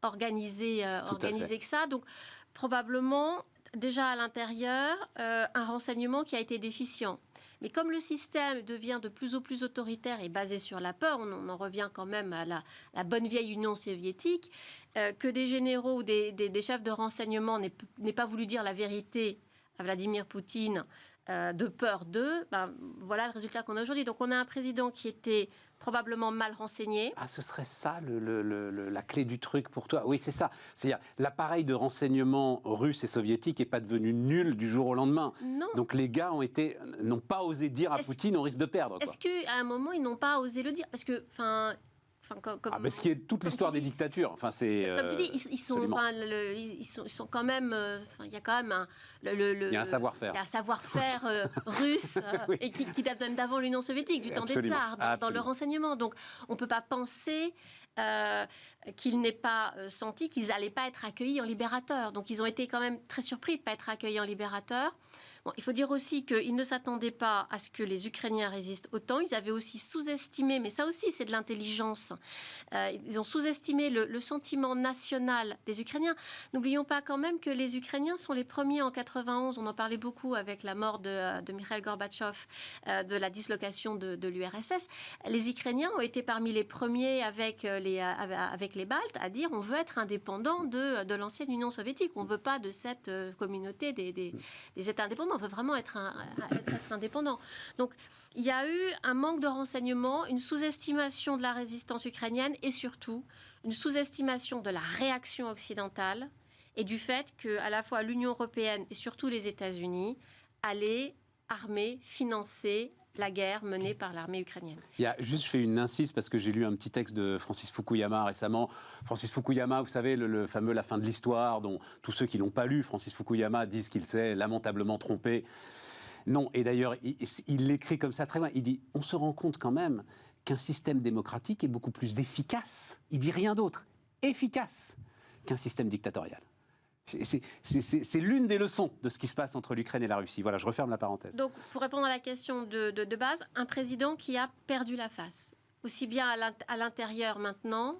organisé que ça. Donc probablement déjà à l'intérieur un renseignement qui a été déficient. Mais comme le système devient de plus en plus autoritaire et basé sur la peur, on en revient quand même à la bonne vieille Union soviétique, que des généraux ou des chefs de renseignement n'aient pas voulu dire la vérité à Vladimir Poutine de peur d'eux, voilà le résultat qu'on a aujourd'hui. Donc on a un président qui était probablement mal renseigné. Ah, ce serait ça la clé du truc pour toi? Oui, c'est ça. C'est-à-dire, l'appareil de renseignement russe et soviétique n'est pas devenu nul du jour au lendemain. Non. Donc les gars n'ont pas osé dire à Poutine, on risque de perdre. Est-ce qu'à un moment, ils n'ont pas osé le dire? Parce que, mais ce qui est toute l'histoire des dictatures. Enfin, c'est. Comme tu dis, ils sont quand même. Il y a quand même il y a un savoir-faire. Il y a un savoir-faire russe Oui. et qui date même d'avant l'Union soviétique, du temps des tsars, dans le renseignement. Donc, on ne peut pas penser qu'ils n'aient pas senti qu'ils n'allaient pas être accueillis en libérateurs. Donc, ils ont été quand même très surpris de ne pas être accueillis en libérateurs. Bon, il faut dire aussi qu'ils ne s'attendaient pas à ce que les Ukrainiens résistent autant. Ils avaient aussi sous-estimé, mais ça aussi c'est de l'intelligence, ils ont sous-estimé le sentiment national des Ukrainiens. N'oublions pas quand même que les Ukrainiens sont les premiers en 91, on en parlait beaucoup avec la mort de Mikhail Gorbatchev, de la dislocation de l'URSS. Les Ukrainiens ont été parmi les premiers avec les Baltes à dire on veut être indépendant de l'ancienne Union soviétique. On ne veut pas de cette communauté des États indépendants. On veut vraiment être indépendant. Donc, il y a eu un manque de renseignements, une sous-estimation de la résistance ukrainienne et surtout une sous-estimation de la réaction occidentale et du fait qu'à la fois l'Union européenne et surtout les États-Unis allaient armer, financer la guerre menée par l'armée ukrainienne. Je fais une incise parce que j'ai lu un petit texte de Francis Fukuyama récemment. Francis Fukuyama, vous savez, le fameux La fin de l'histoire, dont tous ceux qui n'ont pas lu Francis Fukuyama disent qu'il s'est lamentablement trompé. Non, et d'ailleurs, il l'écrit comme ça très bien. Il dit, on se rend compte quand même qu'un système démocratique est beaucoup plus efficace, il dit rien d'autre, efficace qu'un système dictatorial. C'est l'une des leçons de ce qui se passe entre l'Ukraine et la Russie. Voilà, je referme la parenthèse. Donc, pour répondre à la question de base, un président qui a perdu la face, aussi bien à l'intérieur maintenant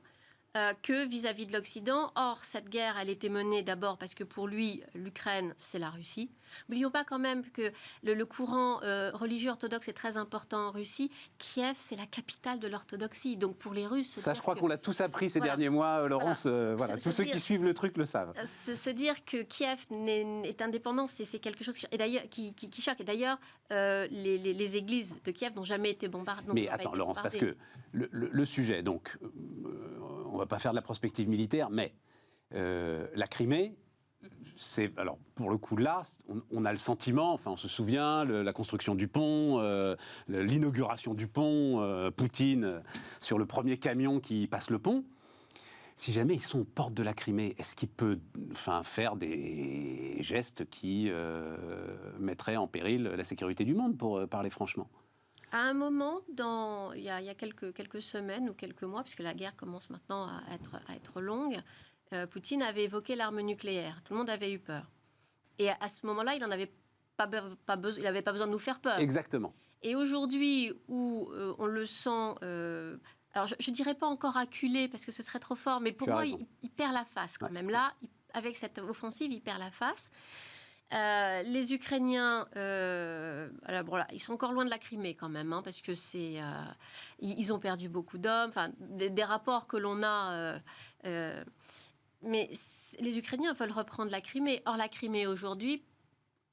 que vis-à-vis de l'Occident. Or, cette guerre, elle était menée d'abord parce que pour lui, l'Ukraine, c'est la Russie. N'oublions pas quand même que le courant religieux orthodoxe est très important en Russie. Kiev, c'est la capitale de l'orthodoxie. Donc, pour les Russes... Ça, je crois qu'on l'a tous appris ces derniers mois, Laurence. Tous ceux qui suivent le truc le savent. Se dire que Kiev est indépendant, c'est quelque chose qui choque. Et d'ailleurs, les églises de Kiev n'ont jamais été bombardées. Mais attends, Laurence, parce que le sujet, donc... on ne va pas faire de la prospective militaire, mais la Crimée, alors pour le coup là, on a le sentiment, enfin on se souvient, la construction du pont, l'inauguration du pont, Poutine sur le premier camion qui passe le pont. Si jamais ils sont aux portes de la Crimée, est-ce qu'il peut faire des gestes qui mettraient en péril la sécurité du monde, pour parler franchement ? À un moment, il y a quelques semaines ou quelques mois, puisque la guerre commence maintenant à être longue, Poutine avait évoqué l'arme nucléaire. Tout le monde avait eu peur. Et à ce moment-là, il n'avait pas besoin de nous faire peur. Exactement. Et aujourd'hui, où on le sent... alors, je ne dirais pas encore acculé, parce que ce serait trop fort, mais pour moi, il perd la face quand même. Là, avec cette offensive, il perd la face. Les Ukrainiens, ils sont encore loin de la Crimée quand même, parce que ils ont perdu beaucoup d'hommes. Enfin, des rapports que l'on a, mais les Ukrainiens veulent reprendre la Crimée. Or, la Crimée aujourd'hui,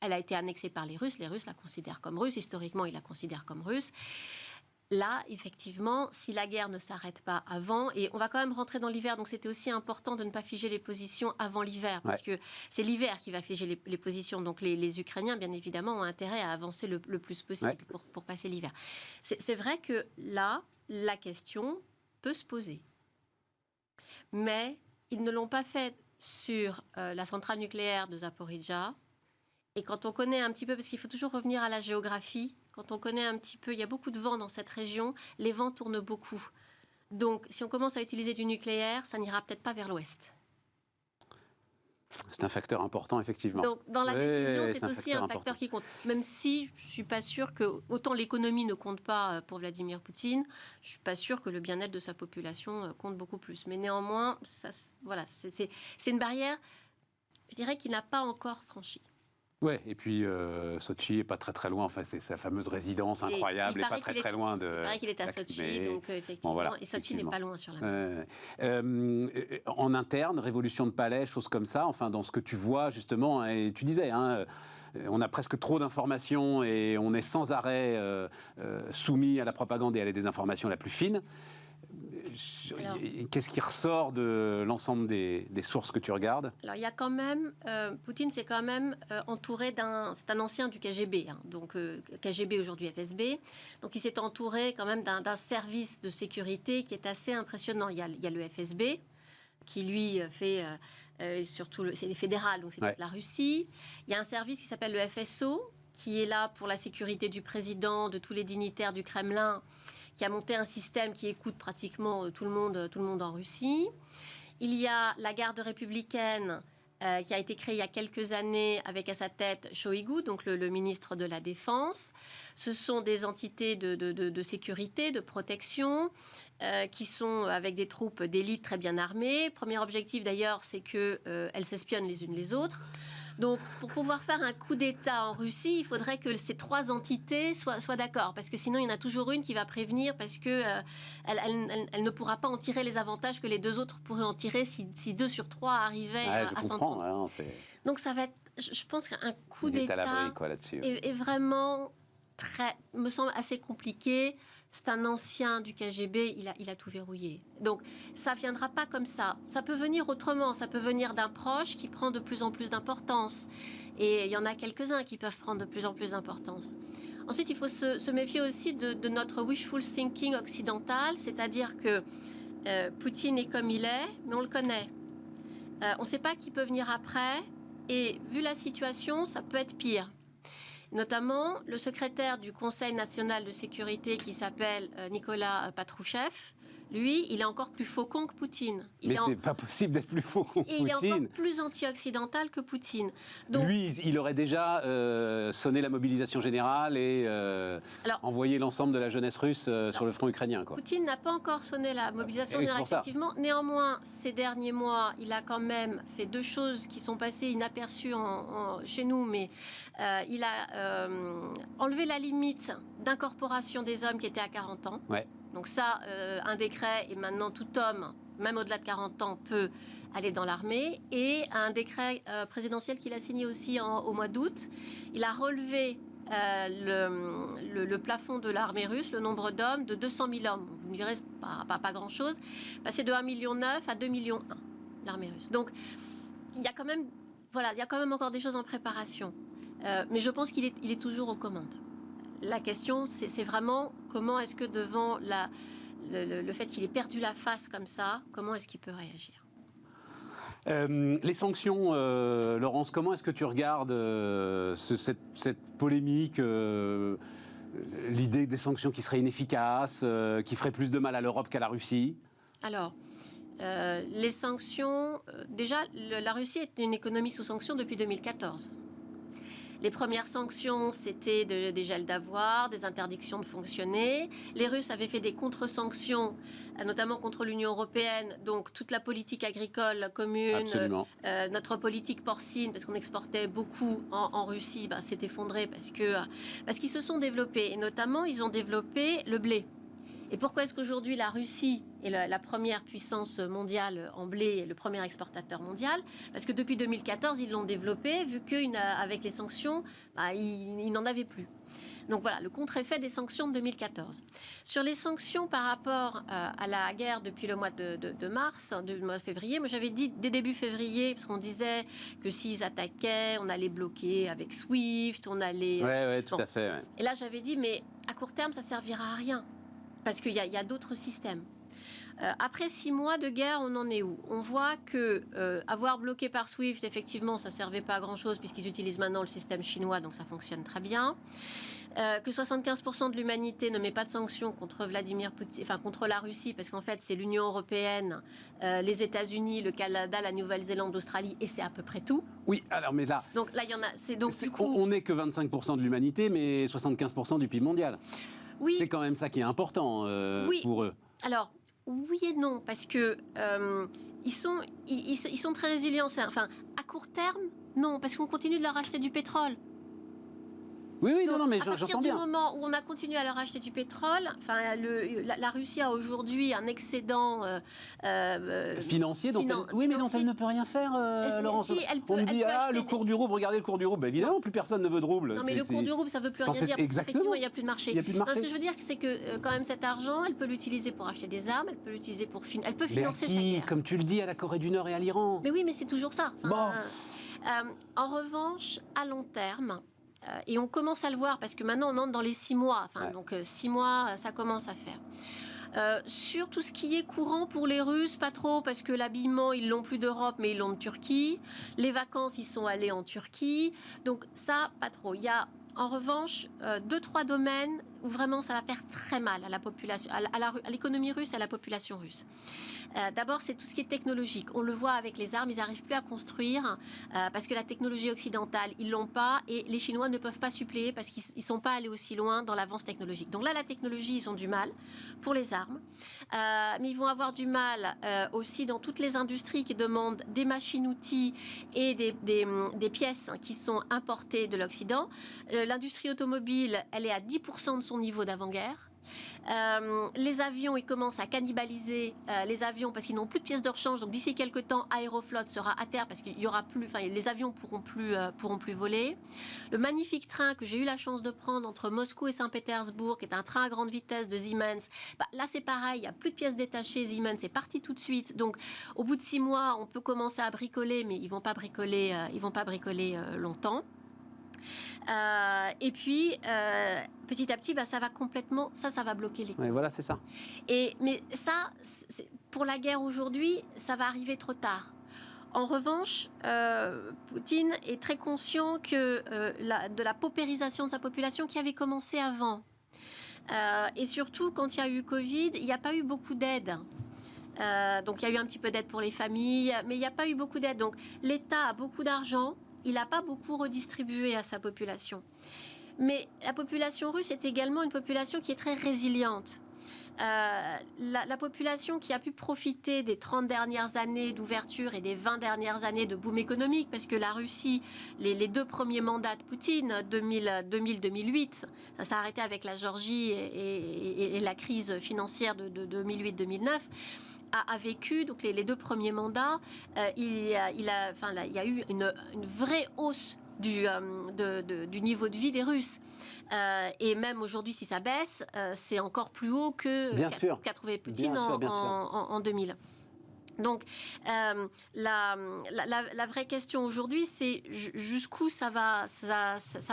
elle a été annexée par les Russes. Les Russes la considèrent comme russe. Historiquement, ils la considèrent comme russe. Là, effectivement, si la guerre ne s'arrête pas avant, et on va quand même rentrer dans l'hiver, donc c'était aussi important de ne pas figer les positions avant l'hiver, parce que c'est l'hiver qui va figer les positions. Donc les Ukrainiens, bien évidemment, ont intérêt à avancer le plus possible pour passer l'hiver. C'est vrai que là, la question peut se poser. Mais ils ne l'ont pas fait sur la centrale nucléaire de Zaporijjia. Et quand on connaît un petit peu, parce qu'il faut toujours revenir à la géographie, quand on connaît un petit peu, il y a beaucoup de vent dans cette région, les vents tournent beaucoup. Donc, si on commence à utiliser du nucléaire, ça n'ira peut-être pas vers l'ouest. C'est un facteur important, effectivement. Donc, dans la décision, c'est aussi un facteur qui compte. Même si je ne suis pas sûre que, autant l'économie ne compte pas pour Vladimir Poutine, je ne suis pas sûre que le bien-être de sa population compte beaucoup plus. Mais néanmoins, c'est une barrière, je dirais, qu'il n'a pas encore franchie. Ouais, et puis Sochi est pas très loin. Enfin, c'est sa fameuse résidence incroyable, et pas très loin de. Il paraît qu'il est à Sochi, donc effectivement. Bon, voilà, et Sochi n'est pas loin sur la mer. En interne, révolution de palais, choses comme ça. Enfin, dans ce que tu vois justement, et tu disais, on a presque trop d'informations et on est sans arrêt soumis à la propagande et à la désinformation la plus fine. Qu'est-ce qui ressort de l'ensemble des sources que tu regardes? Alors, il y a quand même, Poutine s'est quand même entouré c'est un ancien du KGB, hein, donc KGB aujourd'hui FSB, donc il s'est entouré quand même d'un service de sécurité qui est assez impressionnant. Il y a le FSB, qui lui fait, surtout, c'est fédéral, donc c'est Ouais. la Russie. Il y a un service qui s'appelle le FSO, qui est là pour la sécurité du président, de tous les dignitaires du Kremlin, qui a monté un système qui écoute pratiquement tout le monde en Russie. Il y a la garde républicaine qui a été créée il y a quelques années avec à sa tête Shoigu, donc le ministre de la Défense. Ce sont des entités de sécurité, de protection, qui sont avec des troupes d'élite très bien armées. Premier objectif d'ailleurs, c'est qu'elles s'espionnent les unes les autres. Donc, pour pouvoir faire un coup d'État en Russie, il faudrait que ces trois entités soient d'accord, parce que sinon, il y en a toujours une qui va prévenir, parce que elle ne pourra pas en tirer les avantages que les deux autres pourraient en tirer si 2 sur 3 arrivaient à s'entendre. Hein, Donc, ça va être, je pense qu'un coup il est à d'État l'abri, quoi, là-dessus. est vraiment me semble assez compliqué. C'est un ancien du KGB, il a tout verrouillé. Donc, ça ne viendra pas comme ça. Ça peut venir autrement. Ça peut venir d'un proche qui prend de plus en plus d'importance. Et il y en a quelques-uns qui peuvent prendre de plus en plus d'importance. Ensuite, il faut se méfier aussi de notre wishful thinking occidental, c'est-à-dire que Poutine est comme il est, mais on le connaît. On ne sait pas qui peut venir après. Et vu la situation, ça peut être pire. Notamment, le secrétaire du Conseil national de sécurité qui s'appelle Nicolas Patrouchev, lui, il est encore plus faucon que Poutine. Mais c'est pas possible d'être plus faux que Poutine. Il est encore plus anti-occidental que Poutine. Donc, lui, il aurait déjà sonné la mobilisation générale et envoyé l'ensemble de la jeunesse russe sur le front ukrainien, quoi. Poutine n'a pas encore sonné la mobilisation Et générale, c'est pour ça. effectivement. Néanmoins, ces derniers mois, il a quand même fait 2 choses qui sont passées inaperçues chez nous, mais il a enlevé la limite d'incorporation des hommes qui étaient à 40 ans. Ouais. Donc ça, un décret, et maintenant tout homme, même au-delà de 40 ans, peut aller dans l'armée. Et un décret présidentiel qu'il a signé aussi au mois d'août, il a relevé le plafond de l'armée russe, le nombre d'hommes, de 200 000 hommes. Vous me direz, pas grand-chose. Passer de 1,9 million à 2,1 millions, l'armée russe. Donc, il y a quand même encore des choses en préparation. Mais je pense qu'il est toujours aux commandes. La question, c'est vraiment comment est-ce que devant le fait qu'il ait perdu la face comme ça, comment est-ce qu'il peut réagir? Les sanctions, Laurence, comment est-ce que tu regardes cette polémique, l'idée des sanctions qui seraient inefficaces, qui feraient plus de mal à l'Europe qu'à la Russie? Alors, les sanctions, déjà, la Russie est une économie sous sanctions depuis 2014. Les premières sanctions, c'était des gels d'avoirs, des interdictions de fonctionner. Les Russes avaient fait des contre-sanctions, notamment contre l'Union européenne. Donc, toute la politique agricole commune, notre politique porcine, parce qu'on exportait beaucoup en Russie, s'est effondrée parce qu'ils se sont développés. Et notamment, ils ont développé le blé. Et pourquoi est-ce qu'aujourd'hui la Russie est la première puissance mondiale en blé, le premier exportateur mondial? Parce que depuis 2014, ils l'ont développé, vu qu'avec les sanctions, ils n'en avaient plus. Donc voilà, le contre-effet des sanctions de 2014. Sur les sanctions par rapport à la guerre depuis le mois de mars, le mois de février, moi j'avais dit dès début février, parce qu'on disait que s'ils attaquaient, on allait bloquer avec SWIFT, on allait... Oui, tout à fait. Ouais. Et là j'avais dit, mais à court terme, ça ne servira à rien. Parce qu'il y a d'autres systèmes. Après 6 mois de guerre, on en est où? On voit que avoir bloqué par SWIFT, effectivement, ça ne servait pas à grand-chose puisqu'ils utilisent maintenant le système chinois, donc ça fonctionne très bien. Que 75% de l'humanité ne met pas de sanctions contre Vladimir Poutine, enfin contre la Russie, parce qu'en fait, c'est l'Union européenne, les États-Unis, le Canada, la Nouvelle-Zélande, l'Australie, et c'est à peu près tout. Oui, alors mais là... Donc là, il y en a... du coup, on n'est que 25% de l'humanité, mais 75% du PIB mondial. Oui. C'est quand même ça qui est important pour eux. Alors, oui et non, parce que ils sont très résilients. Enfin, à court terme, non, parce qu'on continue de leur acheter du pétrole. Oui, oui, Donc, non, mais à partir j'entends du bien. moment où on a continué à leur acheter du pétrole, la Russie a aujourd'hui un excédent Financier, dont financier. elle ne peut rien faire, Laurence. Si, On me dit, acheter le cours du rouble, regardez le cours du rouble. Bah, évidemment, plus personne ne veut de rouble. Non, mais le cours du rouble, ça ne veut plus rien dire, parce qu'effectivement, il n'y a plus de marché. Il n'y a plus de Non, marché. ce que je veux dire, c'est que quand même cet argent, elle peut l'utiliser pour acheter des armes, elle peut l'utiliser pour elle peut Mais à financer sa qui, guerre. comme tu le dis, à la Corée du Nord et à l'Iran. Mais oui, mais c'est toujours ça. Bon. En revanche, à long terme, et on commence à le voir parce que maintenant on entre dans les 6 mois. Ouais. Donc 6 mois, ça commence à faire. Sur tout ce qui est courant pour les Russes, pas trop, parce que l'habillement, ils l'ont plus d'Europe, mais ils l'ont de Turquie. Les vacances, ils sont allés en Turquie. Donc ça, pas trop. Il y a en revanche 2-3 domaines où vraiment ça va faire très mal à la population, à l'économie russe, à la population russe. D'abord, c'est tout ce qui est technologique. On le voit avec les armes, ils n'arrivent plus à construire parce que la technologie occidentale, ils l'ont pas et les Chinois ne peuvent pas suppléer parce qu'ils ne sont pas allés aussi loin dans l'avance technologique. Donc là, la technologie, ils ont du mal pour les armes. Mais ils vont avoir du mal aussi dans toutes les industries qui demandent des machines-outils et des pièces qui sont importées de l'Occident. L'industrie automobile, elle est à 10% de son niveau d'avant-guerre. Les avions, ils commencent à cannibaliser les avions parce qu'ils n'ont plus de pièces de rechange. Donc d'ici quelques temps, Aeroflot sera à terre parce qu'il y aura plus, les avions pourront plus voler. Le magnifique train que j'ai eu la chance de prendre entre Moscou et Saint-Pétersbourg, qui est un train à grande vitesse de Siemens, là c'est pareil, il n'y a plus de pièces détachées. Siemens est parti tout de suite. Donc au bout de 6 mois, on peut commencer à bricoler, mais ils vont pas bricoler longtemps. Et puis, petit à petit, ça va complètement, ça va bloquer l'économie. Ouais, voilà, c'est ça. Mais ça, pour la guerre aujourd'hui, ça va arriver trop tard. En revanche, Poutine est très conscient de la paupérisation de sa population qui avait commencé avant. Et surtout, quand il y a eu Covid, il n'y a pas eu beaucoup d'aide. Donc, il y a eu un petit peu d'aide pour les familles, mais il n'y a pas eu beaucoup d'aide. Donc, l'État a beaucoup d'argent. Il n'a pas beaucoup redistribué à sa population. Mais la population russe est également une population qui est très résiliente. La population qui a pu profiter des 30 dernières années d'ouverture et des 20 dernières années de boom économique, parce que la Russie, les 2 premiers mandats de Poutine, 2000-2008, ça s'est arrêté avec la Géorgie et la crise financière de 2008-2009, a vécu, donc les 2 premiers mandats, il y a eu une vraie hausse du niveau de vie des Russes. Et même aujourd'hui, si ça baisse, c'est encore plus haut que qu'a trouvé Poutine en 2000. Donc, la vraie question aujourd'hui, c'est jusqu'où ça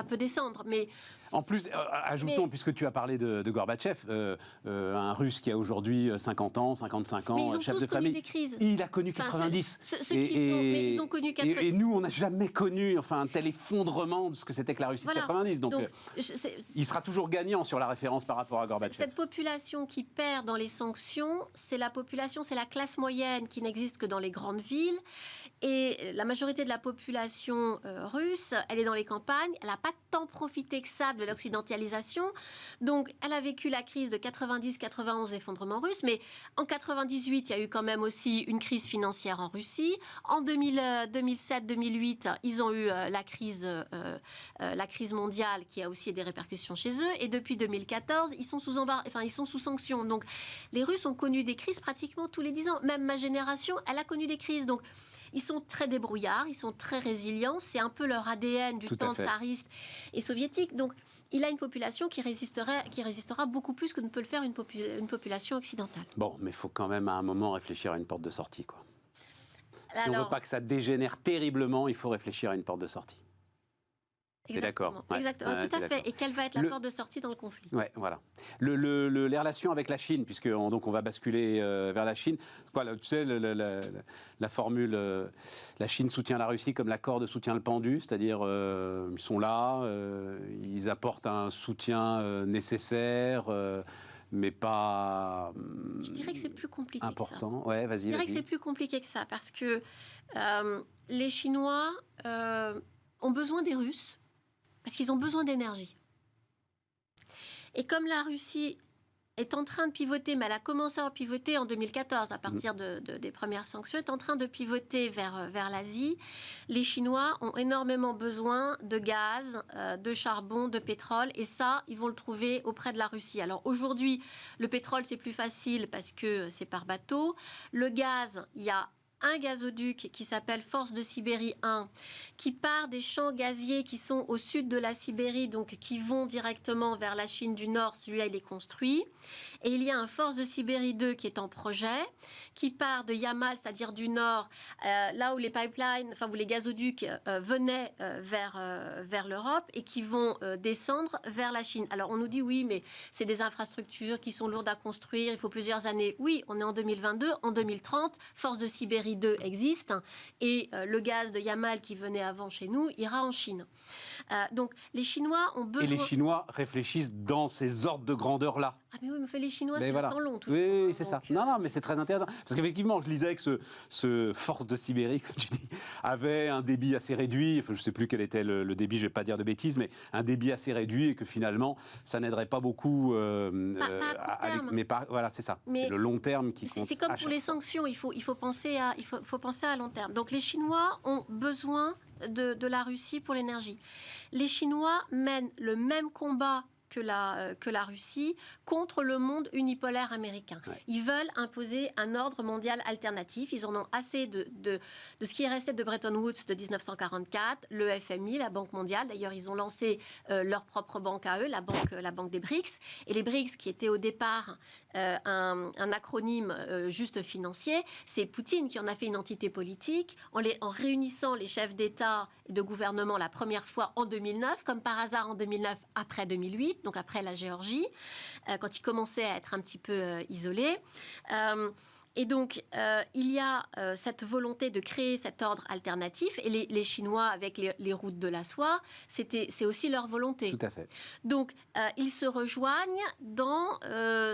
peut descendre. Mais en plus, ajoutons, puisque tu as parlé de Gorbatchev, un Russe qui a aujourd'hui 50 ans, 55 ans, chef de famille. Des crises. Il a connu 90. Mais ils ont connu 90. Et nous, on n'a jamais connu un tel effondrement de ce que c'était que la Russie de 90. Donc il sera toujours gagnant sur la référence par rapport à Gorbatchev. Cette population qui perd dans les sanctions, c'est la classe moyenne qui n'existe que dans les grandes villes. Et la majorité de la population russe, elle est dans les campagnes. Elle n'a pas tant profité que ça de l'occidentalisation. Donc, elle a vécu la crise de 90-91, l'effondrement russe. Mais en 98, il y a eu quand même aussi une crise financière en Russie. En 2007-2008, ils ont eu la crise mondiale qui a aussi des répercussions chez eux. Et depuis 2014, ils sont sous sanctions. Donc, les Russes ont connu des crises pratiquement tous les 10 ans. Même ma génération, elle a connu des crises. Donc, ils sont très débrouillards, ils sont très résilients. C'est un peu leur ADN du temps tsariste et soviétique. Donc, il a une population qui résistera beaucoup plus que ne peut le faire une population occidentale. Bon, mais il faut quand même à un moment réfléchir à une porte de sortie, quoi. Si on ne veut pas que ça dégénère terriblement, il faut réfléchir à une porte de sortie. T'es d'accord? Exactement, tout à fait. Et quelle va être la porte de sortie dans le conflit? Ouais, voilà. Les relations avec la Chine, puisque on va basculer vers la Chine. Voilà, tu sais, la formule, la Chine soutient la Russie comme la corde soutient le pendu, c'est-à-dire ils sont là, ils apportent un soutien nécessaire. Mais pas. Je dirais que c'est plus compliqué important. Que ça. Ouais, vas-y. Je dirais que c'est plus compliqué que ça parce que les Chinois ont besoin des Russes parce qu'ils ont besoin d'énergie. Et comme la Russie est en train de pivoter, mais elle a commencé à pivoter en 2014 à partir des premières sanctions, est en train de pivoter vers l'Asie. Les Chinois ont énormément besoin de gaz, de charbon, de pétrole, et ça, ils vont le trouver auprès de la Russie. Alors aujourd'hui, le pétrole, c'est plus facile parce que c'est par bateau. Le gaz, il y a un gazoduc qui s'appelle Force de Sibérie 1, qui part des champs gaziers qui sont au sud de la Sibérie, donc qui vont directement vers la Chine du Nord. Celui-là, il est construit. Et il y a un Force de Sibérie 2 qui est en projet, qui part de Yamal, c'est-à-dire du Nord, là où les pipelines, enfin où les gazoducs venaient vers l'Europe et qui vont descendre vers la Chine. Alors on nous dit oui, mais c'est des infrastructures qui sont lourdes à construire, il faut plusieurs années. Oui, on est en 2022, en 2030, Force de Sibérie 2 existe et le gaz de Yamal qui venait avant chez nous ira en Chine. Donc les Chinois ont besoin... Et les Chinois réfléchissent dans ces ordres de grandeur-là. Ah mais oui, mais les Chinois, Mais c'est voilà. le temps long. Oui, c'est ça. Non, mais c'est très intéressant. Parce qu'effectivement, je lisais que ce Force de Sibérie, comme tu dis, avait un débit assez réduit. Enfin, je ne sais plus quel était le débit, je ne vais pas dire de bêtises, mais un débit assez réduit et que finalement, ça n'aiderait pas beaucoup. Voilà, c'est ça. C'est le long terme qui compte. C'est comme pour les sanctions, il faut penser à long terme. Donc les Chinois ont besoin de la Russie pour l'énergie. Les Chinois mènent le même combat que la Russie contre le monde unipolaire américain. Ouais. Ils veulent imposer un ordre mondial alternatif. Ils en ont assez de ce qui est resté de Bretton Woods de 1944, le FMI, la Banque mondiale. D'ailleurs, ils ont lancé leur propre banque à eux, la banque des BRICS. Et les BRICS, qui étaient au départ un acronyme juste financier, c'est Poutine qui en a fait une entité politique en réunissant les chefs d'État et de gouvernement la première fois en 2009, comme par hasard en 2009 après 2008. Donc après la Géorgie, quand il commençait à être un petit peu isolé. Et donc, il y a cette volonté de créer cet ordre alternatif. Et les Chinois, avec les routes de la soie, c'est aussi leur volonté. Tout à fait. Donc, ils se rejoignent dans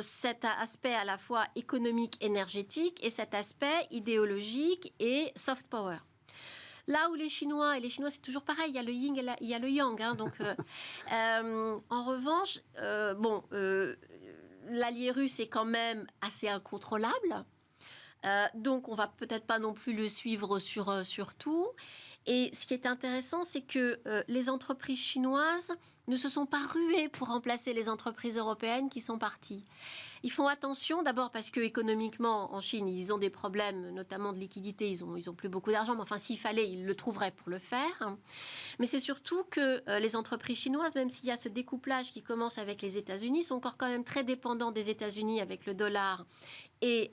cet aspect à la fois économique, énergétique, et cet aspect idéologique et soft power. Là où les Chinois c'est toujours pareil, il y a le yin et il y a le yang. Hein, donc, en revanche, l'allié russe est quand même assez incontrôlable. Donc, on va peut-être pas non plus le suivre sur tout. Et ce qui est intéressant, c'est que les entreprises chinoises ne se sont pas ruées pour remplacer les entreprises européennes qui sont parties. Ils font attention, d'abord parce que économiquement, en Chine, ils ont des problèmes, notamment de liquidité. Ils ont plus beaucoup d'argent, mais enfin, s'il fallait, ils le trouveraient pour le faire. Mais c'est surtout que les entreprises chinoises, même s'il y a ce découplage qui commence avec les États-Unis, sont encore quand même très dépendants des États-Unis avec le dollar et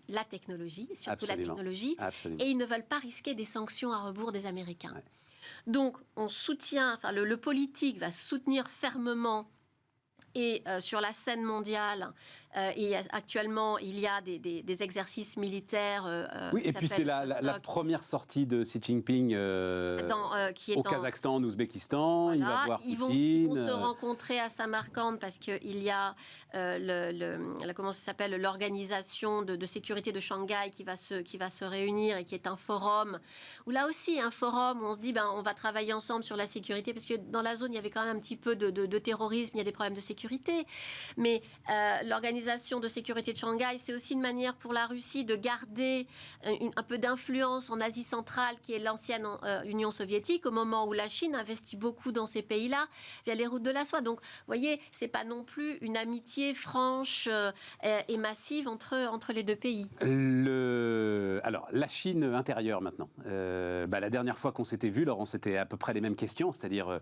la technologie, surtout la technologie. Absolument. Et ils ne veulent pas risquer des sanctions à rebours des Américains. Ouais. Donc, on soutient, enfin, le politique va soutenir fermement et sur la scène mondiale, et actuellement, il y a des exercices militaires. Oui, et puis c'est la première sortie de Xi Jinping au Kazakhstan, en Ouzbékistan. Voilà, il va voir Poutine. Ils vont se rencontrer à Samarcande parce qu'il y a comment ça s'appelle, l'organisation de sécurité de Shanghai qui va se réunir et qui est un forum, où là aussi, un forum où on se dit on va travailler ensemble sur la sécurité, parce que dans la zone, il y avait quand même un petit peu de terrorisme, il y a des problèmes de sécurité. Mais l'organisation de sécurité de Shanghai, c'est aussi une manière pour la Russie de garder un peu d'influence en Asie centrale, qui est l'ancienne Union soviétique, au moment où la Chine investit beaucoup dans ces pays-là via les routes de la soie. Donc, vous voyez, c'est pas non plus une amitié franche et massive entre les deux pays. Alors, la Chine intérieure maintenant. La dernière fois qu'on s'était vu, Laurent, c'était à peu près les mêmes questions, c'est-à-dire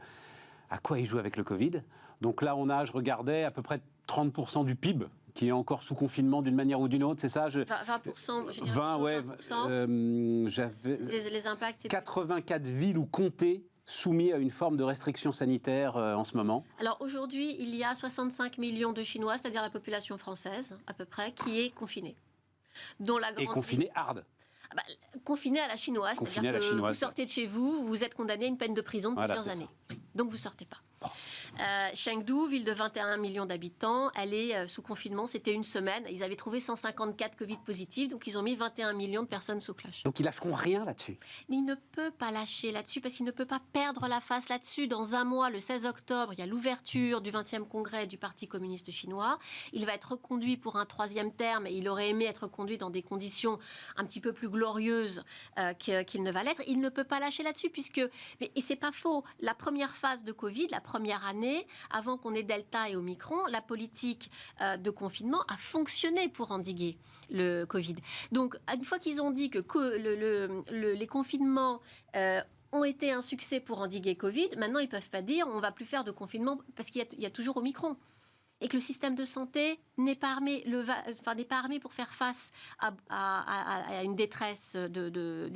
à quoi ils jouent avec le Covid. Donc là, je regardais à peu près 30% du PIB qui est encore sous confinement d'une manière ou d'une autre, c'est ça 20%, je dirais. 20%. J'avais les impacts, c'est 84 villes ou comtés soumis à une forme de restriction sanitaire en ce moment. Alors aujourd'hui, il y a 65 millions de Chinois, c'est-à-dire la population française à peu près, qui est confinée. Et confinée hard. Confiné à la chinoise, c'est-à-dire que vous sortez de chez vous, vous êtes condamné à une peine de prison de plusieurs années. Donc vous ne sortez pas. Chengdu, ville de 21 millions d'habitants, elle est sous confinement, c'était une semaine. Ils avaient trouvé 154 Covid positifs, donc ils ont mis 21 millions de personnes sous cloche. Donc ils lâcheront rien là-dessus. Mais il ne peut pas lâcher là-dessus parce qu'il ne peut pas perdre la face là-dessus. Dans un mois, le 16 octobre, il y a l'ouverture du 20e congrès du Parti communiste chinois. Il va être reconduit pour un 3e terme et il aurait aimé être conduit dans des conditions un petit peu plus glorieuses qu'il ne va l'être. Il ne peut pas lâcher là-dessus puisque... Et c'est pas faux. La première phase de Covid, la première année, avant qu'on ait Delta et Omicron, la politique de confinement a fonctionné pour endiguer le Covid. Donc, une fois qu'ils ont dit que les confinements ont été un succès pour endiguer Covid, maintenant, ils ne peuvent pas dire on ne va plus faire de confinement parce qu'il y a toujours Omicron. Et que le système de santé n'est pas armé, n'est pas armé pour faire face à une détresse de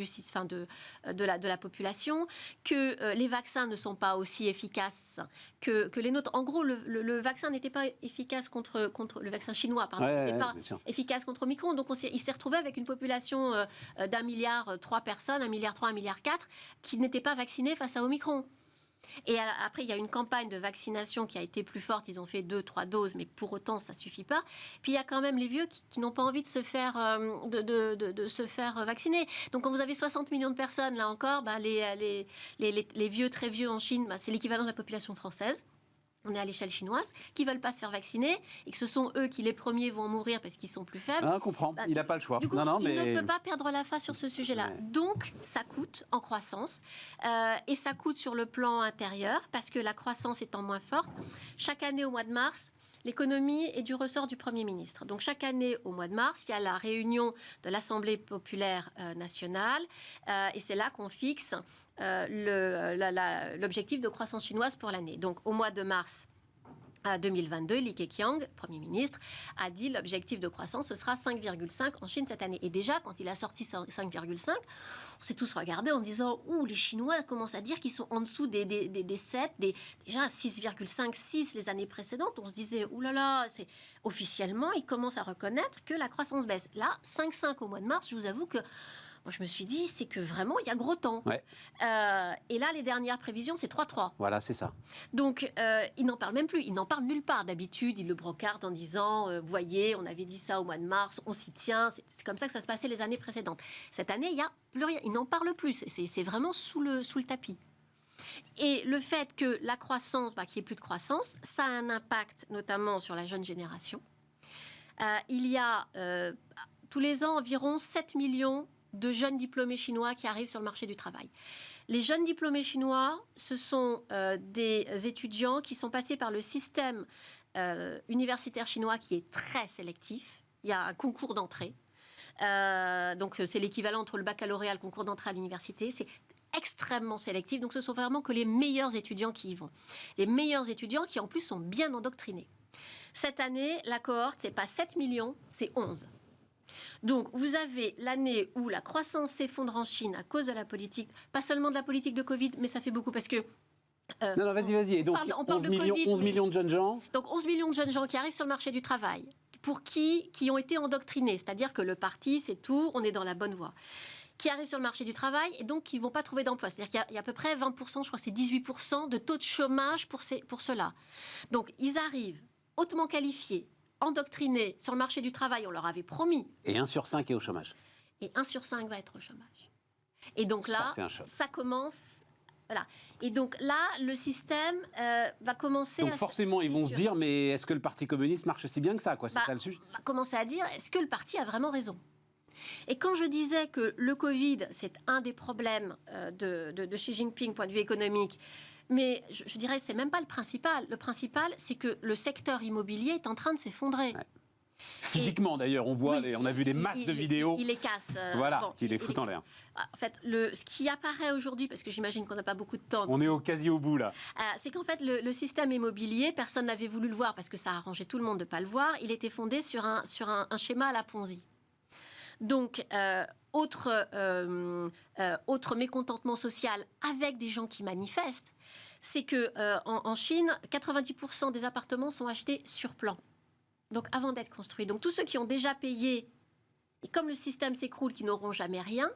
la population, que les vaccins ne sont pas aussi efficaces que les nôtres. En gros, le vaccin n'était pas efficace contre le vaccin chinois, pardon, n'était pas efficace contre Omicron. Donc il s'est retrouvé avec une population d'1,3 milliard personnes, 1,3 milliard, 1,4 milliard, qui n'étaient pas vaccinées face à Omicron. Et après, il y a une campagne de vaccination qui a été plus forte. Ils ont fait 2-3 doses, mais pour autant, ça ne suffit pas. Puis il y a quand même les vieux qui n'ont pas envie de se faire, de se faire vacciner. Donc quand vous avez 60 millions de personnes, là encore, les vieux, très vieux en Chine, c'est l'équivalent de la population française. On est à l'échelle chinoise, qui ne veulent pas se faire vacciner et que ce sont eux qui, les premiers, vont mourir parce qu'ils sont plus faibles. Ah, on comprend. Il n'a pas le choix. Du coup, il ne peut pas perdre la face sur ce sujet-là. Ouais. Donc, ça coûte en croissance. Et ça coûte sur le plan intérieur parce que la croissance étant moins forte. Chaque année, au mois de mars, l'économie est du ressort du Premier ministre. Donc, chaque année, au mois de mars, il y a la réunion de l'Assemblée populaire nationale. Et c'est là qu'on fixe l'objectif de croissance chinoise pour l'année. Donc, au mois de mars 2022, Li Keqiang, Premier ministre, a dit l'objectif de croissance, ce sera 5,5 en Chine cette année. Et déjà, quand il a sorti 5,5, on s'est tous regardés en disant « Ouh, les Chinois commencent à dire qu'ils sont en dessous des 7, déjà 6,5, 6 les années précédentes. » On se disait « Ouh là là, officiellement, ils commencent à reconnaître que la croissance baisse. » Là, 5,5 au mois de mars, je vous avoue que moi, je me suis dit, c'est que vraiment, il y a gros temps. Ouais. Et là, les dernières prévisions, c'est 3,3. Voilà, c'est ça. Donc, ils n'en parlent même plus. Ils n'en parlent nulle part. D'habitude, ils le brocardent en disant, voyez, on avait dit ça au mois de mars, on s'y tient. C'est comme ça que ça se passait les années précédentes. Cette année, il n'y a plus rien. Ils n'en parlent plus. C'est vraiment sous le tapis. Et le fait que la croissance, qu'il n'y ait plus de croissance, ça a un impact notamment sur la jeune génération. Il y a tous les ans environ 7 millions de jeunes diplômés chinois qui arrivent sur le marché du travail. Les jeunes diplômés chinois, ce sont des étudiants qui sont passés par le système universitaire chinois qui est très sélectif. Il y a un concours d'entrée. Donc, c'est l'équivalent entre le baccalauréat et le concours d'entrée à l'université. C'est extrêmement sélectif. Donc, ce sont vraiment que les meilleurs étudiants qui y vont. Les meilleurs étudiants qui, en plus, sont bien endoctrinés. Cette année, la cohorte, ce n'est pas 7 millions, c'est 11. Donc, vous avez l'année où la croissance s'effondre en Chine à cause de la politique, pas seulement de la politique de Covid, mais ça fait beaucoup parce que... non, vas-y. Et donc, on parle 11 millions de jeunes gens. Donc, 11 millions de jeunes gens qui arrivent sur le marché du travail, pour qui ont été endoctrinés, c'est-à-dire que le parti, c'est tout, on est dans la bonne voie, qui arrivent sur le marché du travail et donc qui ne vont pas trouver d'emploi. C'est-à-dire qu'il y a à peu près 20%, je crois que c'est 18% de taux de chômage pour ceux-là. Donc, ils arrivent hautement qualifiés, endoctrinés sur le marché du travail, on leur avait promis. Et 1 sur 5 est au chômage. Et 1 sur 5 va être au chômage. Et donc là, ça commence... Voilà. Et donc là, le système va commencer donc forcément, ils vont se dire, mais est-ce que le Parti communiste marche si bien que ça, quoi ? C'est ça le sujet. On va commencer à dire, est-ce que le parti a vraiment raison ? Et quand je disais que le Covid, c'est un des problèmes de Xi Jinping, point de vue économique, mais je dirais que ce n'est même pas le principal. Le principal, c'est que le secteur immobilier est en train de s'effondrer. Ouais. Physiquement, d'ailleurs, on voit, on a vu des masses de vidéos. Il les casse. Qui les fout en l'air. En fait, ce qui apparaît aujourd'hui, parce que j'imagine qu'on n'a pas beaucoup de temps. On est quasi au bout, là. C'est qu'en fait, le système immobilier, personne n'avait voulu le voir parce que ça arrangeait tout le monde de ne pas le voir. Il était fondé sur un schéma à la Ponzi. Donc, autre mécontentement social avec des gens qui manifestent, c'est qu'en Chine, 90% des appartements sont achetés sur plan. Donc, avant d'être construits. Donc, tous ceux qui ont déjà payé, et comme le système s'écroule, qui n'auront jamais rien,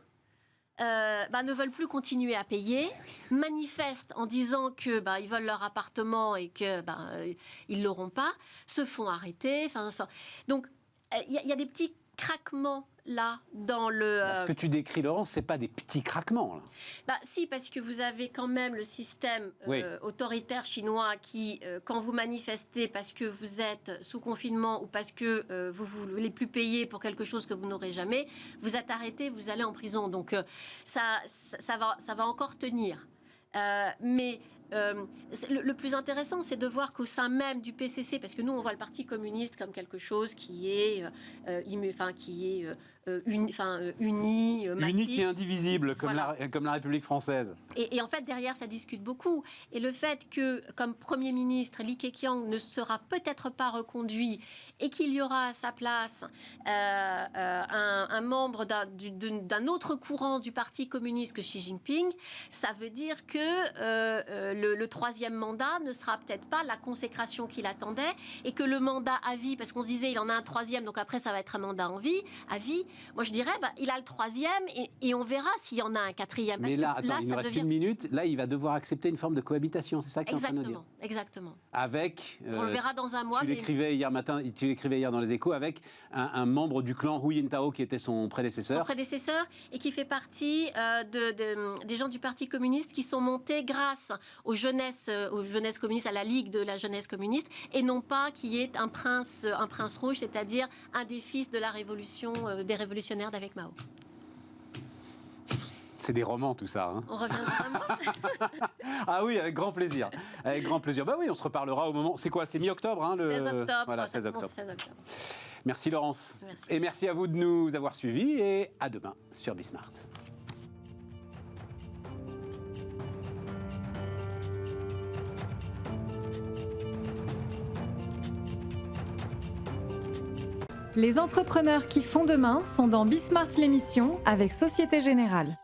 ne veulent plus continuer à payer, manifestent en disant que ils veulent leur appartement et que ils l'auront pas, se font arrêter. Donc il y a des petits craquements là dans le. Ce que tu décris, Laurence, c'est pas des petits craquements. Là. Si, parce que vous avez quand même le système autoritaire chinois qui, quand vous manifestez parce que vous êtes sous confinement ou parce que vous voulez plus payer pour quelque chose que vous n'aurez jamais, vous êtes arrêté, vous allez en prison. Donc ça va encore tenir. Mais le plus intéressant, c'est de voir qu'au sein même du PCC, parce que nous, on voit le Parti communiste comme quelque chose qui est uni, massif. Unique et indivisible, comme la République française. Et en fait, derrière, ça discute beaucoup. Et le fait que, comme Premier ministre, Li Keqiang ne sera peut-être pas reconduit et qu'il y aura à sa place un membre d'un autre courant du Parti communiste que Xi Jinping, ça veut dire que le troisième mandat ne sera peut-être pas la consécration qu'il attendait et que le mandat à vie, parce qu'on se disait il en a un troisième, donc après ça va être un mandat à vie. Moi, je dirais, il a le troisième et on verra s'il y en a un quatrième. Parce mais là, que il nous reste une minute. Là, il va devoir accepter une forme de cohabitation. C'est ça que tu es en train de dire ? Exactement. Avec. On le verra dans un mois. Tu l'écrivais hier matin. Tu l'écrivais hier dans les Échos avec un membre du clan Hu Jintao qui était son prédécesseur. Et qui fait partie des gens du Parti communiste qui sont montés grâce aux jeunesses communistes, à la Ligue de la jeunesse communiste, et non pas qui est un prince rouge, c'est-à-dire un des fils de la révolution des révolutionnaires d'avec Mao. C'est des romans, tout ça. Hein. On revient vraiment. Ah oui, avec grand plaisir. Avec grand plaisir. Bah oui, on se reparlera au moment. C'est quoi ? C'est mi-octobre, hein, 16 octobre. Voilà, 16 octobre. 16 octobre. Merci Laurence. Merci. Et merci à vous de nous avoir suivis et à demain sur Bismart. Les entrepreneurs qui font demain sont dans Bismart l'émission avec Société Générale.